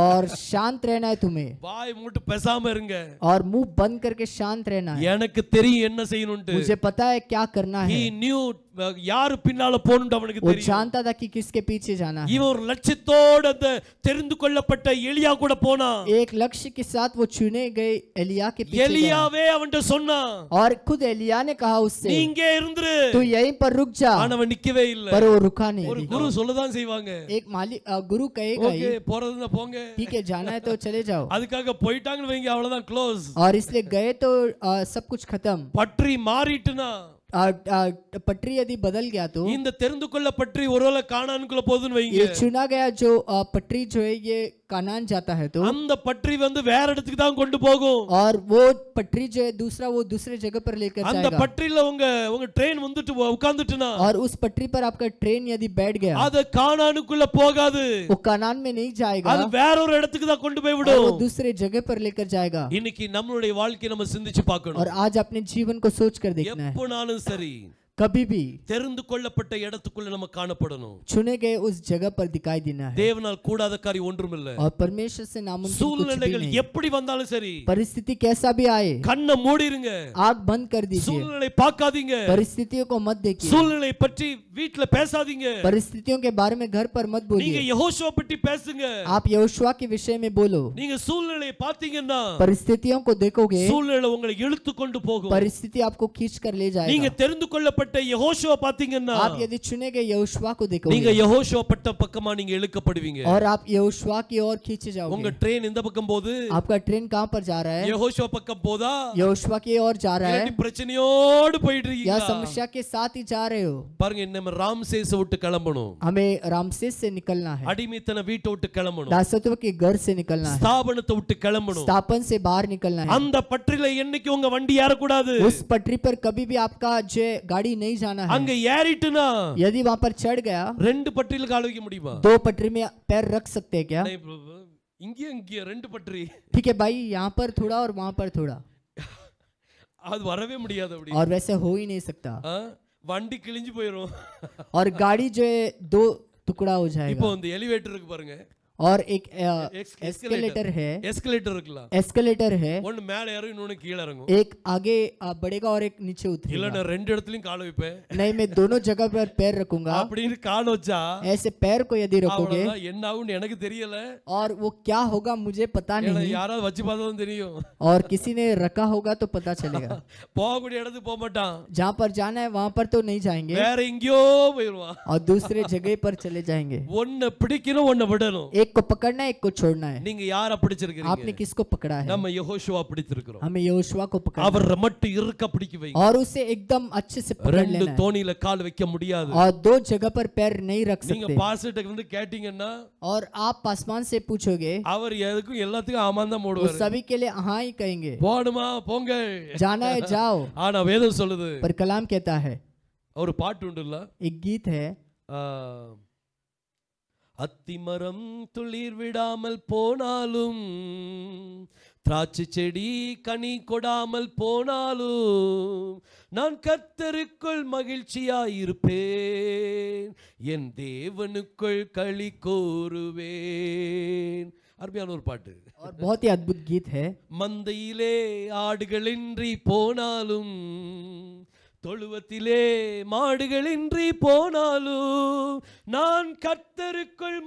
B: और शांत रहना है तुम्हें,
A: வாய் மூட்டு பேசாம இருங்க,
B: और मुंह बंद करके शांत रहना है,
A: எனக்கு தெரியும் என்ன செய்யணும்னு.
B: मुझे पता है क्या करना है।
A: he knew யாரு பின்னால போணும்னு அவனுக்கு
B: वो
A: தெரியும்.
B: जानता था कि किसके पीछे जाना है।
A: இவன் ஒரு லட்சியத்தோட அந்த தெரிந்து கொள்ளப்பட்ட எலியா கூட போனான்.
B: एक लक्ष्य के साथ वो चुने गए एलिया के पीछे गया।
A: எலியாவே அவன்கிட்ட சொன்னான்,
B: और खुद एलिया ने कहा उससे,
A: நீ இங்கே இருந்துரு,
B: तू यहीं पर रुक जा।
A: அவன் நிக்கவே இல்ல.
B: पर वो रुका
A: ஒரு
B: नहीं।
A: குரு சொல்லதான் செய்வாங்க,
B: एक मालिक गुरु कहेगा
A: ஓகே
B: ही,
A: போறதுன்னா போங்க,
B: ठीक है जाना है तो चले जाओ।
A: அதுக்காக போயிட்டாங்கன்னு வைங்க, அவ்வளவுதான் க்ளோஸ்.
B: और इसलिए गए तो सब कुछ खत्म।
A: பற்றி மாறிட்டுனா,
B: पटरी यदि बदल गया तो,
A: இந்த தெரிந்து கொள்ள பற்றி ஒருவேளை கானானுக்குள்ள போகுதுன்னு வைங்க,
B: ये चुना गया जो पटरी जो है ये कानान जाता है तो,
A: அந்த பற்றி வந்து வேற இடத்துக்கு தான் கொண்டு போகும்.
B: और वो पटरी जो है दूसरा वो दूसरे जगह पर लेकर
A: அந்த
B: जाएगा।
A: பற்றில உங்க ட்ரெயின் வந்துட்டு உட்கார்ந்துட்டுனா,
B: और उस पटरी पर आपका ट्रेन यदि बैठ गया,
A: அது கானானுக்குள்ள போகாது,
B: वो कानान में नहीं जाएगा,
A: அது வேற ஒரு இடத்துக்கு தான் கொண்டு போய்
B: और वो
A: விடும்.
B: दूसरे जगह पर लेकर जाएगा।
A: இன்னைக்கு நம்மளுடைய வாழ்க்கையை நம்ம சிந்திச்சு பார்க்கணும்.
B: और आज अपने जीवन को सोच कर देखना है।
A: எப்போனாலும் சரி
B: कभी भी
A: தெரிந்து கொள்ளப்பட்ட இடத்துக்குள்ள நம்ம காணப்படணும்.
B: चुने गए उस जगह पर दिखाई देना है।
A: தேவனால் கூடாத காரியம் ஒன்றுமில்லை.
B: और परमेश्वर से नामुमकिन कुछ भी
A: சூழ்நிலைகள்
B: नहीं।
A: எப்படி வந்தாலும் சரி
B: परिस्थिति कैसा भी आए,
A: கண்ணை மூடிருங்க,
B: आग बंद कर दीजिए,
A: சூழ்நிலை பார்க்காதீங்க,
B: परिस्थितियों को मत देखिए,
A: சூழ்நிலை பற்றி வீட்ல பேசாதீங்க,
B: परिस्थितियों के बारे में घर पर मत
A: நீங்க
B: बोलिए।
A: யெகோஷுவா பற்றி பேசுங்க.
B: आप यहोशुआ के विषय में बोलो।
A: நீங்க சூழ்நிலையை பார்த்தீங்கன்னா
B: परिस्थितियों को देखोगे,
A: சூழ்நிலை உங்களை இழுத்து கொண்டு போகும்.
B: परिस्थिति आपको खींच कर ले
A: நீங்க
B: जाएगा।
A: தெரிந்து கொள்ளப்பட்ட யெகோஷுவா பார்த்தீங்கன்னா
B: आप यदि चुने गए यहोशुआ को
A: நீங்க
B: देखोगे,
A: யெகோஷுவா பட்ட பக்கமா நீங்க இழுக்கப்படுவீங்க.
B: और आप यहोशुआ की ओर खींचे
A: உங்க
B: जाओगे।
A: ட்ரெயின் இந்த பக்கம் போகுது,
B: आपका ट्रेन कहाँ पर जा रहा है?
A: யெகோஷுவா பக்கம் போதா,
B: यहोशुआ की ओर जा रहा है,
A: இல்லாட்டி பிரச்சனையோடு போயிட்டு
B: या
A: இருக்கீங்க.
B: समस्या के साथ ही जा रहे हो?
A: பாருங்க, நம்ம ராம்சேஸ் விட்டு கிளம்பணும்,
B: हमें रामसेस से निकलना है,
A: அடிமைத்தன வீட்டை விட்டு கிளம்பணும்,
B: दासत्व के घर से निकलना है,
A: ஸ்தாபனத்தை விட்டு கிளம்பணும்.
B: स्थापन से बाहर निकलना है।
A: அந்த பற்றில என்னைக்கு உங்க வண்டி ஏறக்கூடாது.
B: उस पटरी पर कभी भी आपका जो गाड़ी नहीं जाना है।
A: அங்க ஏறிட்டுனா
B: यदि वहां पर चढ़ गया,
A: ரெண்டு பற்றில கால் வைக்க முடியுமா?
B: 2 पटरी में पैर रख सकते हैं क्या?
A: नहीं प्रभु, இங்கே ரெண்டு பற்றி
B: ठीक है भाई, यहाँ पर थोड़ा और वहां पर थोड़ा,
A: அது வரவே முடியாது. அப்படி
B: और वैसे हो ही नहीं सकता,
A: வண்டி கிழிஞ்சு போயிடும்.
B: और गाड़ी जो है 2 टुकड़ा हो
A: இப்போ
B: जाएगा।
A: இந்த எலிவேட்டர் இருக்கு பாருங்க,
B: और एक एस्केलेटर है,
A: எஸ்கலேட்டர் இருக்கலாம்,
B: एस्केलेटर है,
A: ஒன்னு மேல ஏறும், இன்னொன்னு கீழ இறங்கும்.
B: एक आगे बढ़ेगा और एक नीचे
A: இல்ல
B: उतरेगा।
A: நான் ரெண்டு இடத்துலயும் கால் வைப்பேன்.
B: नहीं, मैं दोनों जगह पर पैर रखूंगा।
A: அப்படின்னு கால் வச்சா
B: ऐसे पैर को यदि रखोगे,
A: அவ்வளவுதான். என்ன ஆகும்னு எனக்கு தெரியல,
B: और वो क्या होगा मुझे पता
A: ஏன்னா
B: नहीं,
A: யாராவது வச்சு பார்த்ததும் தெரியும்.
B: और किसी ने रखा होगा तो पता चलेगा।
A: போகக்கூடிய இடத்துக்கு போக மாட்டான்,
B: जहाँ पर जाना है वहां पर तो नहीं जाएंगे,
A: வேற எங்கேயோ போயிடுவான்.
B: और दूसरे जगह पर चले जाएंगे।
A: ஒன்னு பிடிக்கணும், ஒன்னு விடணும்.
B: एक को पकड़ना है, एक को छोड़ना है।
A: நீங்க யார பிடிச்சிருக்கீங்க?
B: आपने किसको पकड़ा है?
A: நம்ம யெகோஷுவா பிடிச்சிருக்கிறோம்.
B: हमें यहोशुआ को पकड़ना
A: அவர் மட்டும் இருக்க பிடிக்க வைங்க.
B: है, और उसे एकदम अच्छे से पकड़
A: ரெண்டு
B: लेना है,
A: தோணியில கால் வைக்க முடியாது.
B: और 2 जगह पर पैर नहीं रख
A: நீங்க
B: सकते।
A: பாஸ்டர்ட்ட வந்து கேட்டீங்கன்னா
B: और आप पासवान से पूछोगे,
A: அவர் எதுக்கும் எல்லாத்துக்கும் ஆமான் தான்
B: वो
A: போடுவாரு.
B: सभी के लिए हाँ ही कहेंगे,
A: போடுமா போங்க,
B: जाना है जाओ।
A: ஆனா வேதம் சொல்லுது,
B: पर कलाम कहता है,
A: ஒரு பாட்டு உண்டுல்ல,
B: एक गीत है,
A: அத்திமரம் துளிர் விடாமல் போனாலும், திராட்சை செடி கனி கொடாமல் போனாலும், நான் கர்த்தருக்குள் மகிழ்ச்சியாயிருப்பேன், என் தேவனுக்குள் களி கூறுவேன். அருமையான ஒரு பாட்டு,
B: और बहुत ही अद्भुत गीत है।
A: மந்தையிலே ஆடுகளின்றி போனாலும், தொழுவத்திலே மாடுகளின்றி போனாலும், நான் கர்த்தருக்குள்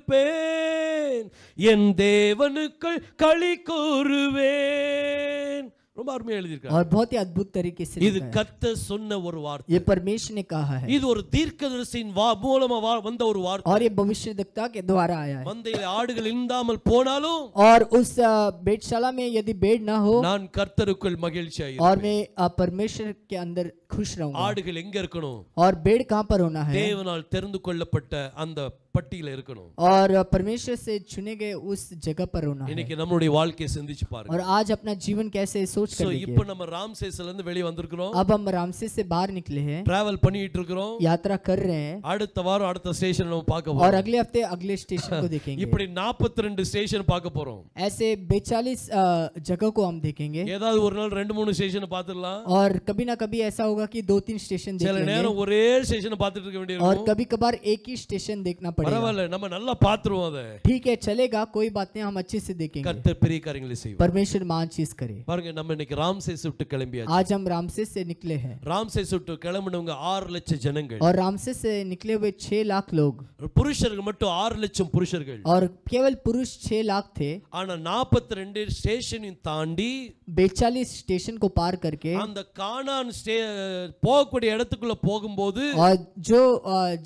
A: மகிழ்ச்சியாயிருப்பேன், என் தேவனுக்குள் களி கூறுவேன். ரொம்ப அருமையா எழுதியிருக்காரு.
B: और बहुत ही अद्भुत तरीके से
A: இது
B: लिखा है।
A: கர்த்தர் சொன்ன ஒரு வார்த்தை.
B: ये परमेश्वर ने कहा है,
A: இது ஒரு தீர்க்கதரிசியின் மூலமா வந்த ஒரு வார்த்தை.
B: और ये भविष्यद्वक्ता के द्वारा आया है।
A: மந்தையிலே ஆடுகள் இல்லாமல் போனாலும்,
B: और उस भेड़शाला में यदि भेड़ ना हो,
A: நான் கர்த்தருக்குள் மகிழ்ச்சியாயிருப்பேன்.
B: और मैं परमेश्वर के अंदर खुश रहूंगा।
A: ஆடுகள் எங்க இருக்கணும்?
B: और भेड़ कहाँ पर होना है?
A: தேவனால் தெரிந்து கொள்ளப்பட்ட அந்த பட்டியல இருக்கணும்।
B: और परमेश्वर से चुने गए उस जगह पर होना है।
A: இன்னைக்கு நம்மளுடைய வாழ்க்கையை சிந்திச்சு பாருங்க।
B: और आज अपना जीवन कैसे सोच कर देखिए।
A: இப்போ நம்ம ராம்சேஸ்ல இருந்து வெளிய வந்திருக்கிறோம்।
B: अब हम रामसेस से बाहर निकले हैं,
A: டிராவல் பண்ணிட்டு இருக்கோம்,
B: यात्रा कर रहे हैं।
A: அடுத்த வாரம் அடுத்த ஸ்டேஷன் நம்ம பார்க்க
B: और
A: போறோம்।
B: अगले हफ्ते अगले स्टेशन को देखेंगे।
A: இப்படி 42 ஸ்டேஷன் பார்க்க போறோம்।
B: ऐसे 42 जगह को हम देखेंगे।
A: ஏதாவது ஒரு நாள் 2-3 ஸ்டேஷன் பார்த்துடலாம்।
B: और कभी ना कभी ऐसा होगा कि 2-3 स्टेशन देख
A: சில
B: लेंगे।
A: நேரம் ஒரே ஸ்டேஷன் பார்த்துட்டு இருக்க
B: और
A: வேண்டியிருக்கும்।
B: कभी कभार एक ही स्टेशन देखना पड़ेगा।
A: பரவாயில்லை, நம்ம நல்லா பாத்துருவோம் அத।
B: ठीक है, चलेगा, कोई बात नहीं, हम अच्छे से देखेंगे।
A: கர்த்தர் பெரிய காரியங்களை செய்வார்।
B: परमेश्वर महान चीज करे।
A: பாருங்க, நம்ம இன்னைக்கு ராம்சேஸ் விட்டு கிளம்பியாச்சு।
B: आज हम रामसेस से निकले हैं।
A: ராம்சேஸ் விட்டு கிளம்பினவங்க 6 லட்சம் ஜனங்கள்।
B: और रामसेस से निकले हुए 6 लाख लोग।
A: புருஷர்கள் மட்டும் 6 லட்சம் புருஷர்கள்।
B: और केवल पुरुष 6 लाख थे।
A: ஆனா 42 ஸ்டேஷனையும் தாண்டி
B: 42 स्टेशन को पार करके
A: அந்த கானான் போகக்கூடிய இடத்துக்குள்ள போகும்போது
B: और जो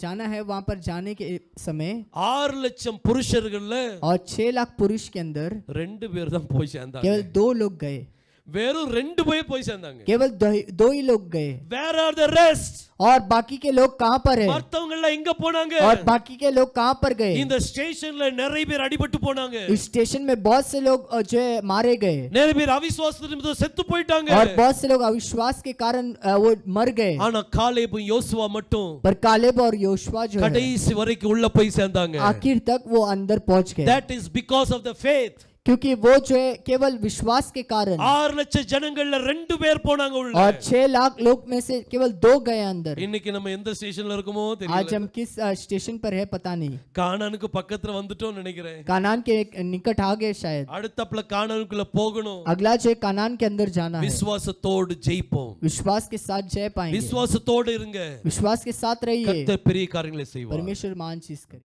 B: जाना है वहां पर जाने के समय
A: 6 லட்சம் புருஷர்கள்ல
B: और 6 लाख पुरुष के अंदर
A: 2 பேர் தான் போய் சேர்ந்தாங்க।
B: केवल 2 लोग गए।
A: வெறும் 2 பேர் போய் சேர்ந்தாங்க।
B: केवल 2 ही लोग गए।
A: Where are the rest?
B: और बाकी के लोग कहां पर है?
A: மத்தவங்க எல்லாம் எங்க போனாங்க?
B: और बाकी के लोग कहां पर गए?
A: இந்த ஸ்டேஷன்ல நிறைய பேர் அடிபட்டு போனாங்க।
B: इस स्टेशन में बहुत से लोग जो है मारे गए।
A: நிறைய பேர் அவிசுவாசத்து நிமித்தம் செத்து போயிட்டாங்க।
B: और बहुत से लोग अविश्वास के कारण वो मर गए।
A: ஆனா காலேபும் யோசுவா மட்டும்
B: पर कालेब और योशुआ जो है
A: கடைசி வரைக்கும் உள்ள போய் சேர்ந்தாங்க।
B: आखिर तक वो अंदर पहुंच गए।
A: That is because of the faith.
B: क्योंकि वो जो है केवल विश्वास के कारण।
A: 6 லட்சம் ஜனங்கள்ல 2 பேர் போனாங்க உள்ள।
B: और 6 लाख लोग में से केवल 2 गए अंदर।
A: இன்னைக்கு நம்ம எந்த ஸ்டேஷன்ல இருக்கோமோ தெரியல।
B: आज हम किस स्टेशन पर है पता नहीं।
A: கானானுக்கு பக்கத்துல வந்துட்டோம் நினைக்கிறேன்।
B: कानान के निकट आ गए शायद।
A: அடுத்தப்பல கானானுக்குள்ள போகணும்।
B: अगला जो है कानान के अंदर जाना है।
A: விசுவாசத்தோடு ஜெயிப்போம்।
B: विश्वास के साथ जय पाएंगे।
A: விசுவாசத்தோடு இருங்க।
B: विश्वास के साथ रहिए।
A: கர்த்தர் பெரிய காரியங்களை செய்வார்।
B: परमेश्वर महान चीज करे।